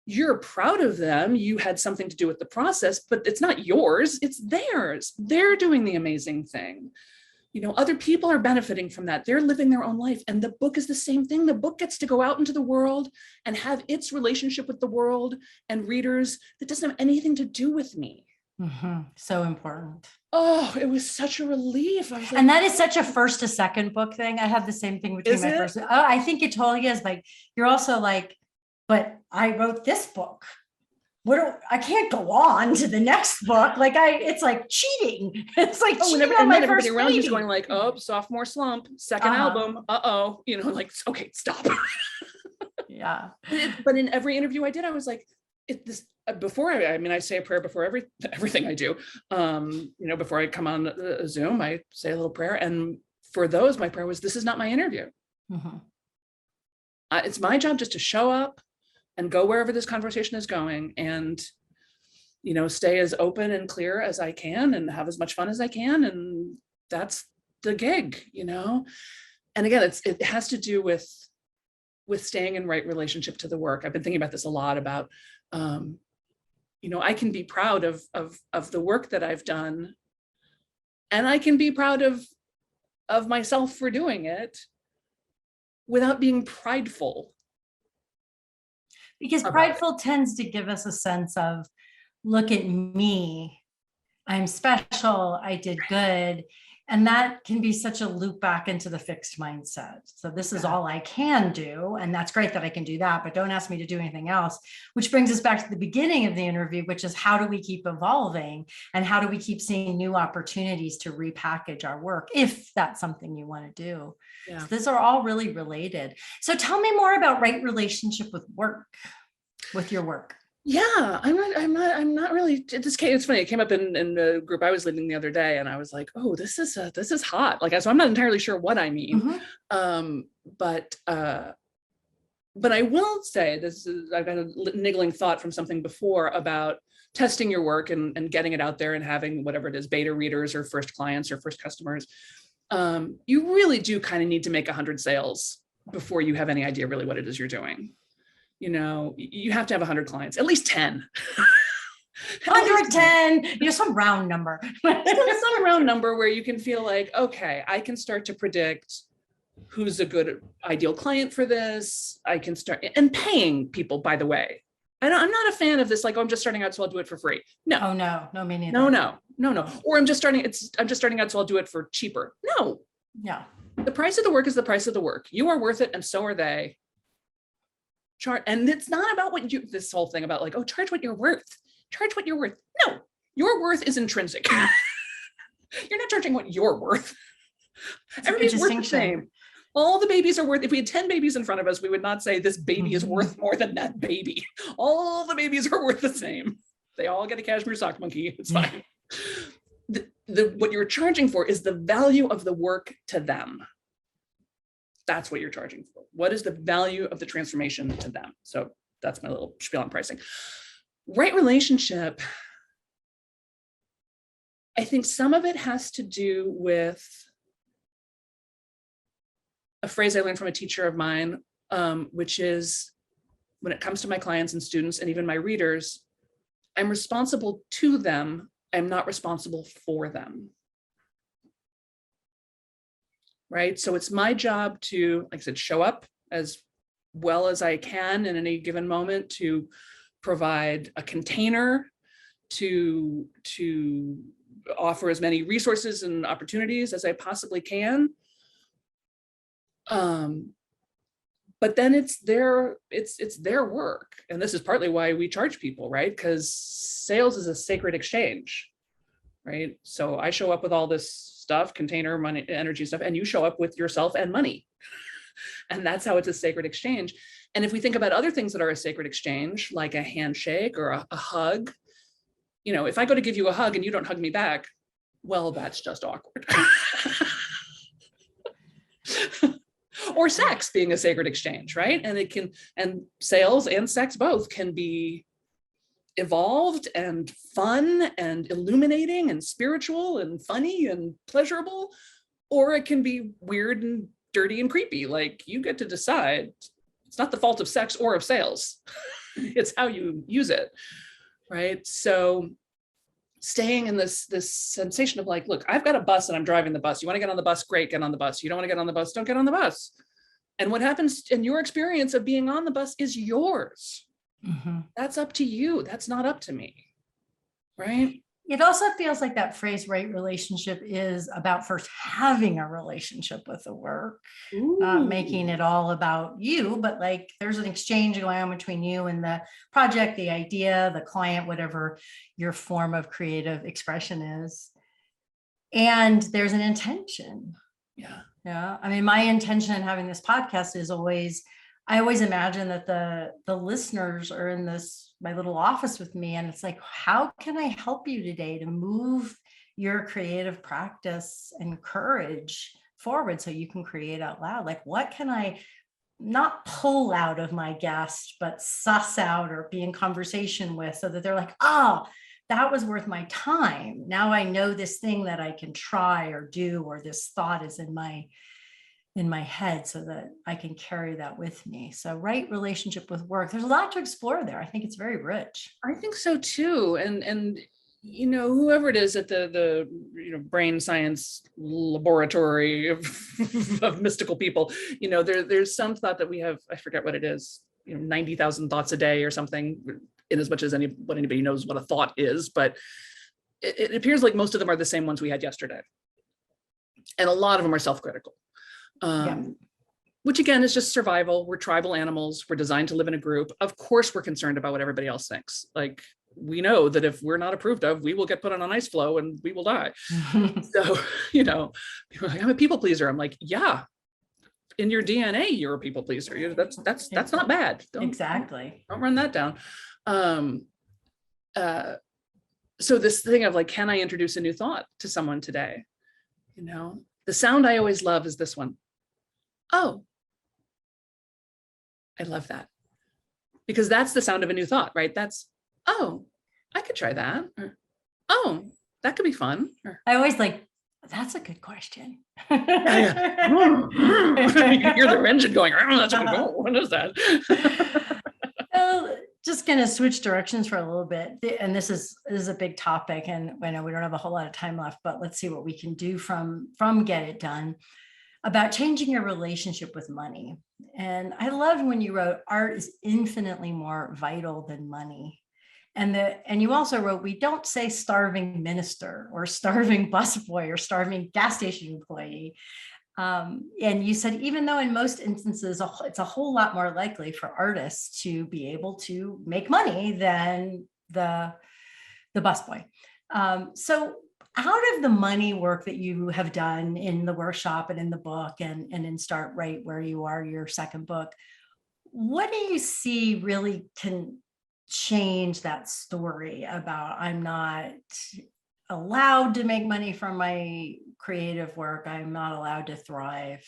[SPEAKER 2] you're proud of them. You had something to do with the process, but it's not yours, it's theirs. They're doing the amazing thing. You know, other people are benefiting from that. They're living their own life. And the book is the same thing. The book gets to go out into the world and have its relationship with the world and readers that doesn't have anything to do with me.
[SPEAKER 1] Mm-hmm. So important.
[SPEAKER 2] Oh, it was such a relief. I was like,
[SPEAKER 1] and that is such a first to second book thing. I have the same thing between my first. Oh, I think it totally is. Like, you're also like, but I wrote this book. I can't go on to the next book. Like, it's like cheating. It's like cheating on my first
[SPEAKER 2] around
[SPEAKER 1] baby.
[SPEAKER 2] you's going like, "Oh, sophomore slump, second album. Uh-oh." You know, like, okay, stop.
[SPEAKER 1] Yeah.
[SPEAKER 2] But in every interview I did, I was like, before I say a prayer before everything I do. You know, before I come on Zoom, I say a little prayer. And for those, my prayer was, this is not my interview.
[SPEAKER 1] Mm-hmm.
[SPEAKER 2] It's my job just to show up and go wherever this conversation is going, and, you know, stay as open and clear as I can and have as much fun as I can. And that's the gig, you know? And again, it has to do with staying in right relationship to the work. I've been thinking about this a lot about, you know, I can be proud of the work that I've done, and I can be proud of myself for doing it without being prideful.
[SPEAKER 1] Because prideful tends to give us a sense of, look at me, I'm special, I did good. And that can be such a loop back into the fixed mindset. So this is all I can do. And that's great that I can do that, but don't ask me to do anything else, which brings us back to the beginning of the interview, which is, how do we keep evolving, and how do we keep seeing new opportunities to repackage our work, if that's something you want to do. Yeah. So these are all really related. So tell me more about right relationship with work, with your work.
[SPEAKER 2] Yeah, I'm not really, this case, it's funny, it came up in the group I was leading the other day, and I was like, oh, this is hot. Like, so I'm not entirely sure what I mean. Mm-hmm. But I will say, I've got a niggling thought from something before about testing your work and getting it out there and having whatever it is, beta readers or first clients or first customers. You really do kind of need to make 100 sales before you have any idea really what it is you're doing. You know, you have to have 100 clients, at least 10.
[SPEAKER 1] 110, you know, some round number.
[SPEAKER 2] some round number where you can feel like, okay, I can start to predict who's a good ideal client for this. I can start, and paying people, by the way. I'm not a fan of this, like, oh, I'm just starting out, so I'll do it for free. No.
[SPEAKER 1] Oh, no, me neither.
[SPEAKER 2] No. Or I'm just starting out, so I'll do it for cheaper. No.
[SPEAKER 1] Yeah.
[SPEAKER 2] The price of the work is the price of the work. You are worth it, and so are they. And it's not about this whole thing about like, oh, charge what you're worth. No, your worth is intrinsic. You're not charging what you're worth. Everybody's worth the same. All the babies are worth, if we had 10 babies in front of us, we would not say this baby is worth more than that baby. All the babies are worth the same. They all get a cashmere sock monkey. It's fine. What you're charging for is the value of the work to them. That's what you're charging for. What is the value of the transformation to them? So that's my little spiel on pricing. Right relationship, I think some of it has to do with a phrase I learned from a teacher of mine, which is, when it comes to my clients and students and even my readers, I'm responsible to them. I'm not responsible for them. Right? So it's my job to, like I said, show up as well as I can in any given moment, to provide a container, to offer as many resources and opportunities as I possibly can. But then it's their work. And this is partly why we charge people, right? Because sales is a sacred exchange, right? So I show up with all this stuff, container, money, energy stuff, and you show up with yourself and money. And that's how it's a sacred exchange. And if we think about other things that are a sacred exchange, like a handshake or a hug, you know, if I go to give you a hug and you don't hug me back, well, that's just awkward. Or sex being a sacred exchange, right? And it can, and sales and sex both can be evolved and fun and illuminating and spiritual and funny and pleasurable, or it can be weird and dirty and creepy. Like, you get to decide. It's not the fault of sex or of sales. It's how you use it, right? So staying in this sensation of like, look, I've got a bus and I'm driving the bus. You want to get on the bus? Great, get on the bus. You don't want to get on the bus? Don't get on the bus. And what happens in your experience of being on the bus is yours. Mm-hmm. That's up to you. That's not up to me, right?
[SPEAKER 1] It also feels like that phrase, right relationship, is about first having a relationship with the work, not making it all about you, but like there's an exchange going on between you and the project, the idea, the client, whatever your form of creative expression is. And there's an intention.
[SPEAKER 2] Yeah.
[SPEAKER 1] Yeah. I mean, my intention in having this podcast is always, I always imagine that the listeners are in this, my little office with me. And it's like, how can I help you today to move your creative practice and courage forward so you can create out loud? Like, what can I not pull out of my guest, but suss out or be in conversation with so that they're like, oh, that was worth my time. Now I know this thing that I can try or do, or this thought is in my head so that I can carry that with me. So right relationship with work, there's a lot to explore there. I think it's very rich.
[SPEAKER 2] I think so too. And you know, whoever it is at the you know, brain science laboratory of mystical people, you know, there's some thought that we have, I forget what it is, you know, 90,000 thoughts a day or something, in as much as anybody knows what a thought is, but it appears like most of them are the same ones we had yesterday. And a lot of them are self-critical. Which again is just survival. We're tribal animals. We're designed to live in a group. Of course, we're concerned about what everybody else thinks. Like, we know that if we're not approved of, we will get put on an ice floe and we will die. So, you know, people are like, I'm a people pleaser. I'm like, yeah, in your DNA, you're a people pleaser. That's not bad. Don't run that down. So this thing of like, can I introduce a new thought to someone today? You know, the sound I always love is this one. Oh, I love that, because that's the sound of a new thought, right? That's, oh, I could try that. Or, oh, that could be fun. Or,
[SPEAKER 1] I always like, that's a good question.
[SPEAKER 2] You can hear the engine going, oh, that's a good goal. What is that?
[SPEAKER 1] Well, just going to switch directions for a little bit. And this is a big topic, and I know we don't have a whole lot of time left, but let's see what we can do from Get It Done about changing your relationship with money. And I loved when you wrote, art is infinitely more vital than money. And you also wrote, we don't say starving minister or starving busboy or starving gas station employee. And you said, even though in most instances, it's a whole lot more likely for artists to be able to make money than the busboy. So out of the money work that you have done in the workshop and in the book and in Start Right Where You Are, your second book, what do you see really can change that story about I'm not allowed to make money from my creative work, I'm not allowed to thrive?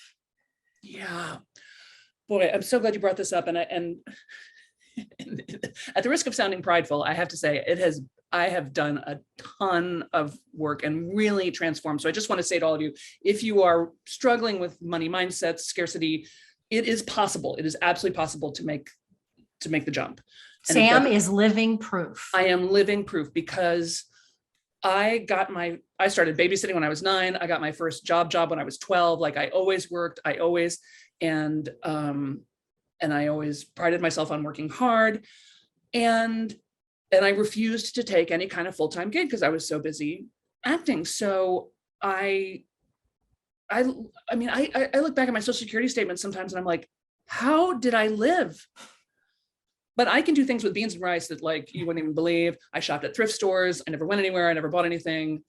[SPEAKER 2] Yeah, boy, I'm so glad you brought this up. And at the risk of sounding prideful, I have to say I have done a ton of work and really transformed. So I just want to say to all of you, if you are struggling with money mindsets, scarcity, it is possible. It is absolutely possible to make the jump. And
[SPEAKER 1] Sam is living proof. I
[SPEAKER 2] am living proof, because I started babysitting when I was 9. I got my first job when I was 12. Like, I always worked, and I always prided myself on working hard. And I refused to take any kind of full-time gig because I was so busy acting. So I look back at my Social Security statement sometimes and I'm like, how did I live? But I can do things with beans and rice that, like, you wouldn't even believe. I shopped at thrift stores. I never went anywhere. I never bought anything.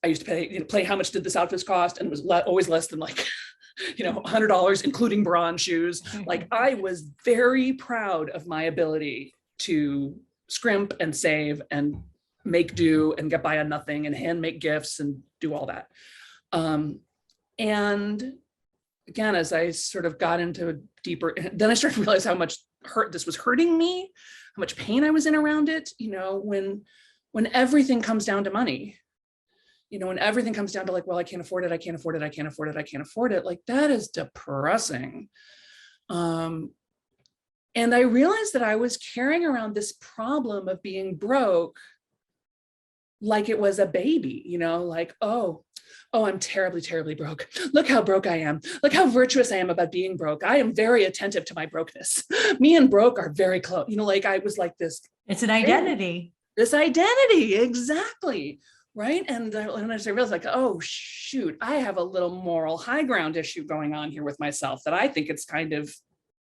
[SPEAKER 2] I used to play how much did this outfit cost? And it was always less than like $100, including bra and shoes. Like I was very proud of my ability to scrimp and save and make do and get by on nothing and hand make gifts and do all that. And again, as I sort of got into deeper, then I started to realize how much this was hurting me, how much pain I was in around it. When everything comes down to money, when everything comes down to like, well, I can't afford it, I can't afford it, I can't afford it, I can't afford it. Like that is depressing. And I realized that I was carrying around this problem of being broke like it was a baby, like, oh, I'm terribly, terribly broke. Look how broke I am. Look how virtuous I am about being broke. I am very attentive to my brokenness. Me and broke are very close. Like I was like this.
[SPEAKER 1] It's an identity.
[SPEAKER 2] This identity, exactly. Right. And as I realized like, oh, shoot, I have a little moral high ground issue going on here with myself that I think it's kind of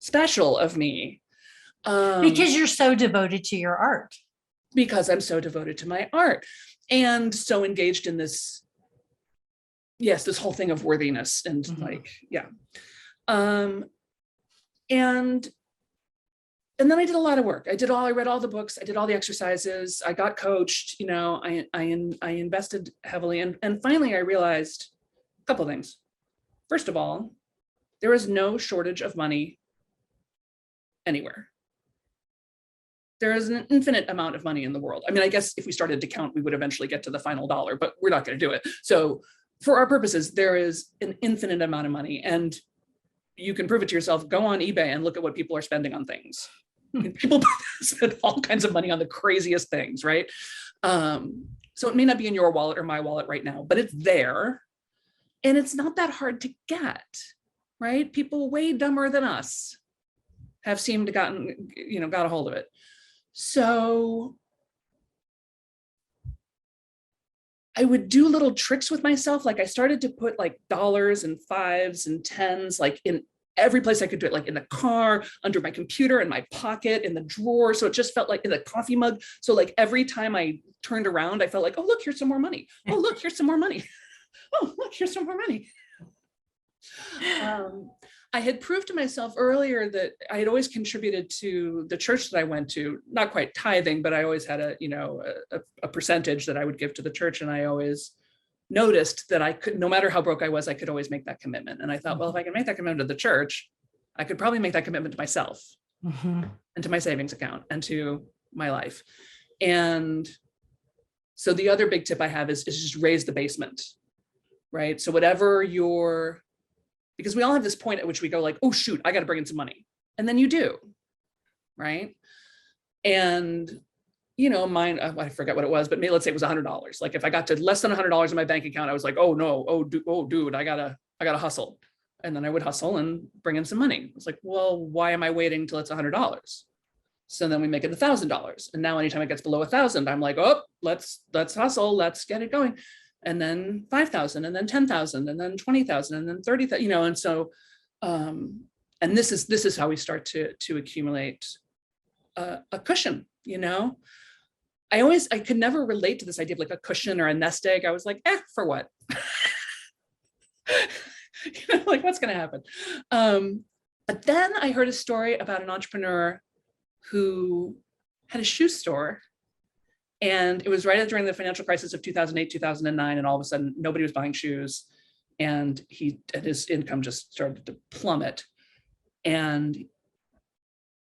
[SPEAKER 2] special of me.
[SPEAKER 1] Because you're so devoted to your art.
[SPEAKER 2] Because I'm so devoted to my art and so engaged in this whole thing of worthiness and and then I did a lot of work. I read all the books, I did all the exercises, I got coached, I invested heavily. And finally I realized a couple of things. First of all, there is no shortage of money anywhere. There is an infinite amount of money in the world. I mean, I guess if we started to count, we would eventually get to the final dollar, but we're not going to do it. So for our purposes, there is an infinite amount of money, and you can prove it to yourself. Go on eBay and look at what people are spending on things. People spend all kinds of money on the craziest things, right? So it may not be in your wallet or my wallet right now, but it's there, and it's not that hard to get, right? People way dumber than us have seemed to got a hold of it. So I would do little tricks with myself. Like I started to put like dollars and fives and tens, like in every place I could do it, like in the car, under my computer, in my pocket, in the drawer. So it just felt like in the coffee mug. So like every time I turned around, I felt like, oh, look, here's some more money. Oh, look, here's some more money. Oh, look, here's some more money. I had proved to myself earlier that I had always contributed to the church that I went to, not quite tithing, but I always had a percentage that I would give to the church. And I always noticed that I could, no matter how broke I was, I could always make that commitment. And I thought, well, if I can make that commitment to the church, I could probably make that commitment to myself and to my savings account and to my life. And so the other big tip I have is just raise the basement, right? So whatever because we all have this point at which we go like, oh, shoot, I got to bring in some money. And then you do, right? And, mine, I forget what it was, but maybe let's say it was $100. Like if I got to less than $100 in my bank account, I was like, oh no, dude, I gotta hustle. And then I would hustle and bring in some money. It's like, well, why am I waiting till it's $100? So then we make it $1,000. And now anytime it gets below 1,000, I'm like, oh, let's hustle, let's get it going. And then 5,000, and then 10,000, and then 20,000, and then 30,000, and so, and this is how we start to accumulate a cushion, I could never relate to this idea of like a cushion or a nest egg. I was like, for what? Like what's going to happen? But then I heard a story about an entrepreneur who had a shoe store. And it was right during the financial crisis of 2008, 2009. And all of a sudden, nobody was buying shoes. And his income just started to plummet. And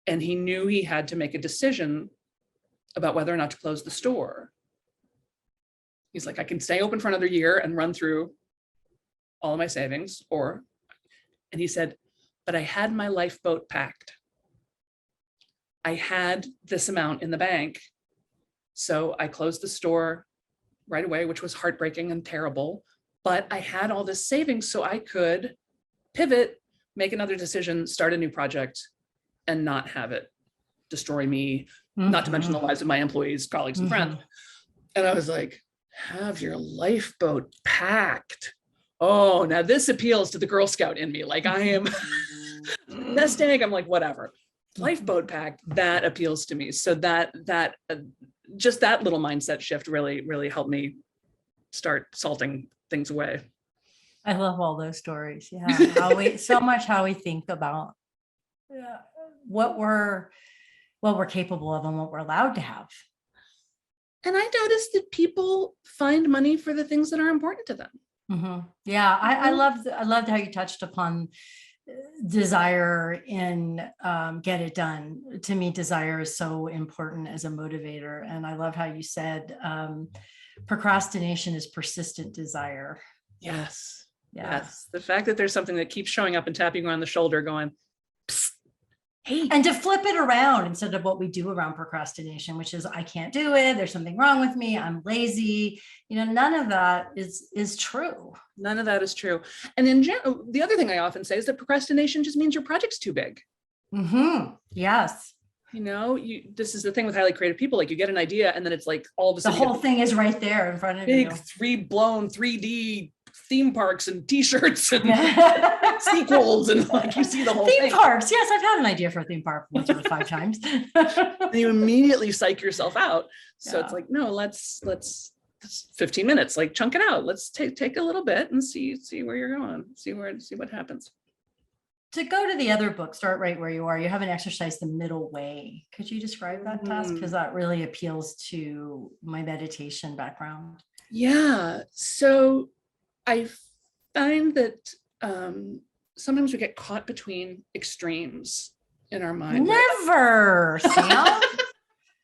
[SPEAKER 2] he knew he had to make a decision about whether or not to close the store. He's like, I can stay open for another year and run through all of my savings, and he said, but I had my lifeboat packed. I had this amount in the bank. So I closed the store right away, which was heartbreaking and terrible, but I had all this savings so I could pivot, make another decision, start a new project, and not have it destroy me, not to mention the lives of my employees, colleagues, and friends. And I was like, have your lifeboat packed. Oh, now this appeals to the Girl Scout in me. Like I am nest egg. I'm like, whatever. Lifeboat packed, that appeals to me. So just that little mindset shift really, really helped me start salting things away.
[SPEAKER 1] I love all those stories. Yeah. How we think about uh, what we're capable of and what we're allowed to have.
[SPEAKER 2] And I noticed that people find money for the things that are important to them.
[SPEAKER 1] Yeah, I loved how you touched upon desire in Get It Done. To me, desire is so important as a motivator. And I love how you said procrastination is persistent desire.
[SPEAKER 2] Yes.
[SPEAKER 1] Yeah.
[SPEAKER 2] Yes. The fact that there's something that keeps showing up and tapping you on the shoulder going, psst, hey.
[SPEAKER 1] And to flip it around instead of what we do around procrastination, which is I can't do it. There's something wrong with me. I'm lazy. None of that is true.
[SPEAKER 2] None of that is true. And in general, the other thing I often say is that procrastination just means your project's too big.
[SPEAKER 1] Yes.
[SPEAKER 2] This is the thing with highly creative people. Like you get an idea and then it's like all of a sudden
[SPEAKER 1] the whole thing is right there in front of you.
[SPEAKER 2] Big blown 3D theme parks and t-shirts and sequels and like you see the whole
[SPEAKER 1] theme parks. Yes, I've had an idea for a theme park once or 5 times.
[SPEAKER 2] And you immediately psych yourself out. So it's like, no, let's 15 minutes, like chunk it out. Let's take a little bit and see where you're going, see what happens.
[SPEAKER 1] To go to the other book, Start Right Where You Are, you have an exercise, the middle way. Could you describe that task? Because that really appeals to my meditation background.
[SPEAKER 2] Yeah. So I find that sometimes we get caught between extremes in our mind.
[SPEAKER 1] Never, Sam.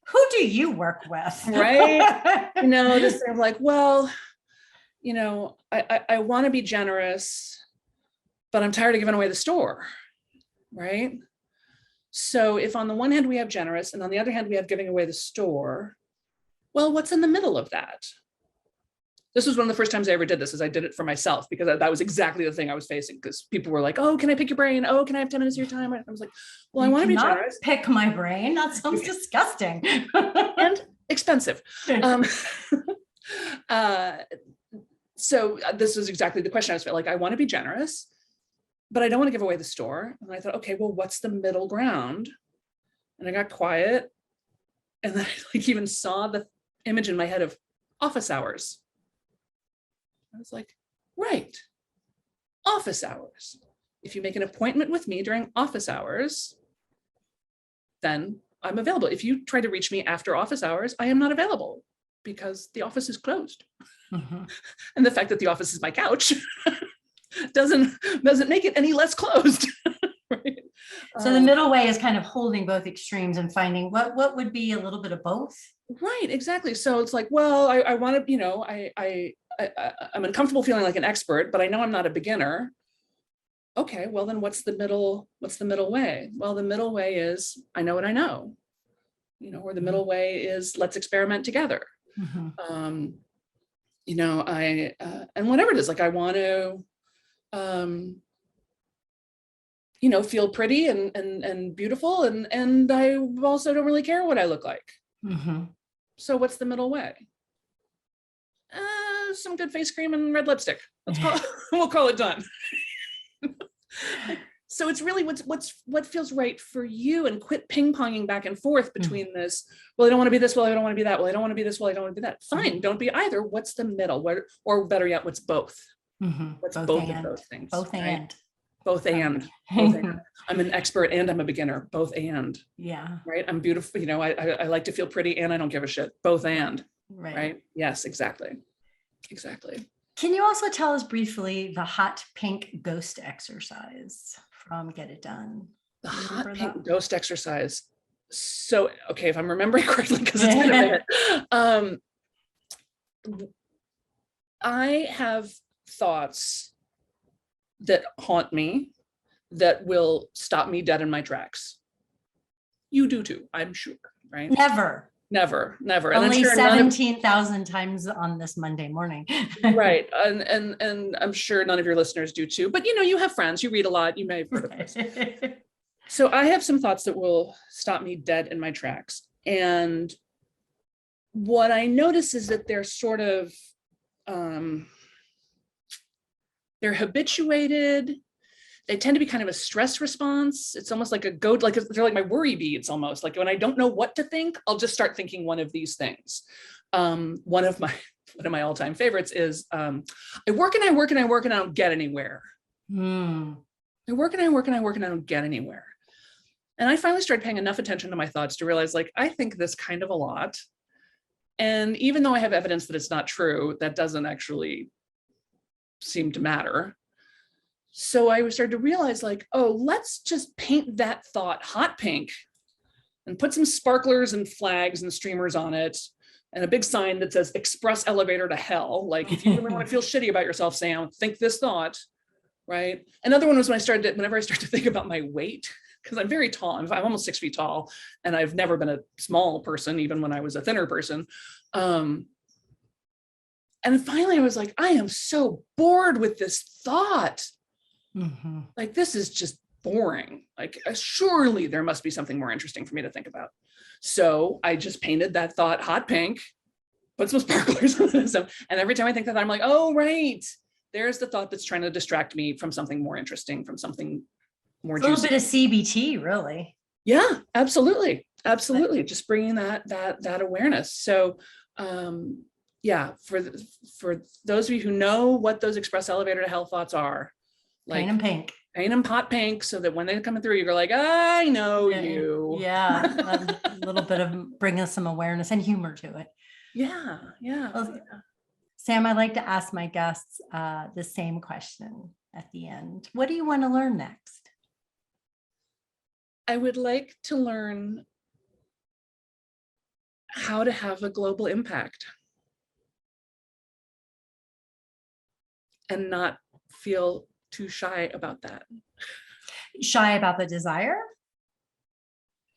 [SPEAKER 1] Who do you work with?
[SPEAKER 2] Right? This thing of like, well, I want to be generous, but I'm tired of giving away the store, right? So if on the one hand we have generous and on the other hand we have giving away the store, well, what's in the middle of that? This was one of the first times I ever did this, is I did it for myself because that was exactly the thing I was facing, because people were like, oh, can I pick your brain? Oh, can I have 10 minutes of your time? I was like, well, I want to be generous.
[SPEAKER 1] Pick my brain. That sounds disgusting.
[SPEAKER 2] And expensive. So this was exactly the question I was like, I want to be generous, but I don't want to give away the store. And I thought, okay, well, what's the middle ground? And I got quiet. And then I even saw the image in my head of office hours. I was like, right, office hours. If you make an appointment with me during office hours, then I'm available. If you try to reach me after office hours, I am not available because the office is closed. And the fact that the office is my couch doesn't make it any less closed. Right?
[SPEAKER 1] So the middle way is kind of holding both extremes and finding what would be a little bit of both.
[SPEAKER 2] Right, exactly. So it's like, well, I want to, I'm uncomfortable feeling like an expert, but I know I'm not a beginner. Okay, well then what's the middle way? Well, the middle way is I know what I know, or the middle way is let's experiment together. And whatever it is, like I want to, feel pretty and beautiful. And I also don't really care what I look like. So what's the middle way? Some good face cream and red lipstick. We'll call it done. So it's really what feels right for you, and quit ping-ponging back and forth between this. Well, I don't want to be this. Well, I don't want to be that. Well, I don't want to be this. Well, I don't want to be that. Fine. Don't be either. What's the middle? Or better yet, what's both? What's both of those things?
[SPEAKER 1] Both and.
[SPEAKER 2] Both and. Both and. I'm an expert and I'm a beginner. Both and.
[SPEAKER 1] Yeah.
[SPEAKER 2] Right. I'm beautiful. I like to feel pretty and I don't give a shit. Both and. Right. Yes, exactly. Exactly.
[SPEAKER 1] Can you also tell us briefly the hot pink ghost exercise from Get It Done?
[SPEAKER 2] The hot pink ghost exercise. So, okay, if I'm remembering correctly, because it's been a minute. I have thoughts that haunt me that will stop me dead in my tracks. You do too, I'm sure, right?
[SPEAKER 1] Never.
[SPEAKER 2] And
[SPEAKER 1] only 17,000 times on this Monday morning.
[SPEAKER 2] Right. And I'm sure none of your listeners do too, but you have friends, you read a lot, you may have heard of this. So I have some thoughts that will stop me dead in my tracks. And what I notice is that they're sort of, they're habituated. They tend to be kind of a stress response. It's almost like they're like my worry beads almost. Like when I don't know what to think, I'll just start thinking one of these things. One of my one of my all-time favorites is, I work and I work and I work and I don't get anywhere.
[SPEAKER 1] Mm.
[SPEAKER 2] I work and I work and I work and I don't get anywhere. And I finally started paying enough attention to my thoughts to realize, like, I think this kind of a lot. And even though I have evidence that it's not true, that doesn't actually seem to matter. So I started to realize, like, oh, let's just paint that thought hot pink and put some sparklers and flags and streamers on it and a big sign that says express elevator to hell. Like, if you really want to feel shitty about yourself, Sam, think this thought, right? Another one was whenever I started to think about my weight, because I'm very tall. I'm almost 6 feet tall, and I've never been a small person, even when I was a thinner person. And finally I was like, I am so bored with this thought.
[SPEAKER 1] Mm-hmm.
[SPEAKER 2] Like, this is just boring. Like, surely there must be something more interesting for me to think about. So I just painted that thought hot pink, put some sparklers on it. And every time I think that, I'm like, oh, right. There's the thought that's trying to distract me from something more interesting, from something more juicy.
[SPEAKER 1] A little bit of CBT, really.
[SPEAKER 2] Yeah, absolutely. Absolutely. Just bringing that awareness. So, yeah, for those of you who know what those express elevator to hell thoughts are, like,
[SPEAKER 1] Paint them pink.
[SPEAKER 2] Paint them hot pink, so that when they're coming through, you're like, I know you.
[SPEAKER 1] Yeah, a little bit of bringing some awareness and humor to it.
[SPEAKER 2] Yeah.
[SPEAKER 1] Well, Sam, I like to ask my guests the same question at the end. What do you want to learn next?
[SPEAKER 2] I would like to learn how to have a global impact and not feel too shy about that.
[SPEAKER 1] Shy about the desire?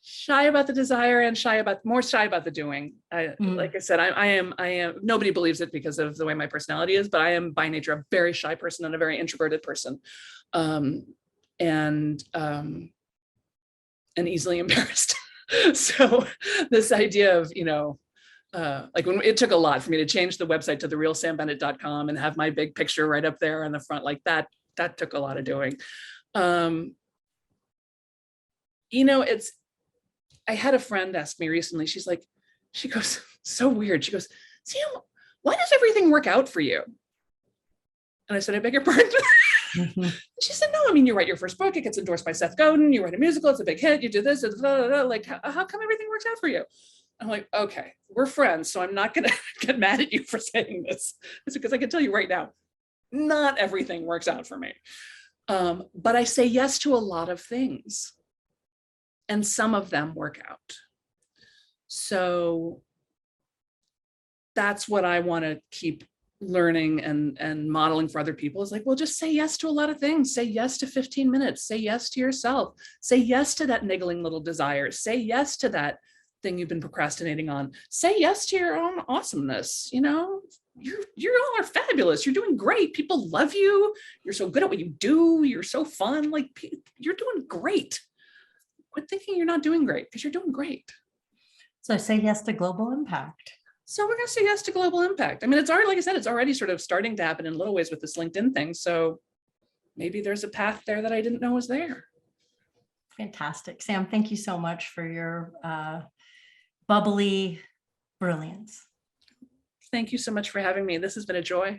[SPEAKER 2] Shy about the desire and more shy about the doing. Like I said, I am, nobody believes it because of the way my personality is, but I am by nature a very shy person and a very introverted person. And easily embarrassed. So this idea of, like, when it took a lot for me to change the website to therealsambennett.com and have my big picture right up there on the front, like that took a lot of doing. I had a friend ask me recently, she goes, so weird. She goes, Sam, why does everything work out for you? And I said, I beg your pardon? She said, no, I mean, you write your first book, it gets endorsed by Seth Godin, you write a musical, it's a big hit, you do this, like, how come everything works out for you? I'm like, okay, we're friends, so I'm not gonna get mad at you for saying this. It's because I can tell you right now, not everything works out for me. But I say yes to a lot of things, and some of them work out. So that's what I want to keep learning and modeling for other people, is like, well, just say yes to a lot of things. Say yes to 15 minutes, say yes to yourself, say yes to that niggling little desire, say yes to that thing you've been procrastinating on, say yes to your own awesomeness. You all are fabulous, you're doing great, people love you, you're so good at what you do, you're so fun, like, you're doing great. Quit thinking you're not doing great, because you're doing great.
[SPEAKER 1] So say yes to global impact.
[SPEAKER 2] So we're going to say yes to global impact. I mean, it's already, like I said, it's already sort of starting to happen in little ways with this LinkedIn thing. So maybe there's a path there that I didn't know was there.
[SPEAKER 1] Fantastic. Sam, thank you so much for your bubbly brilliance.
[SPEAKER 2] Thank you so much for having me. This has been a joy.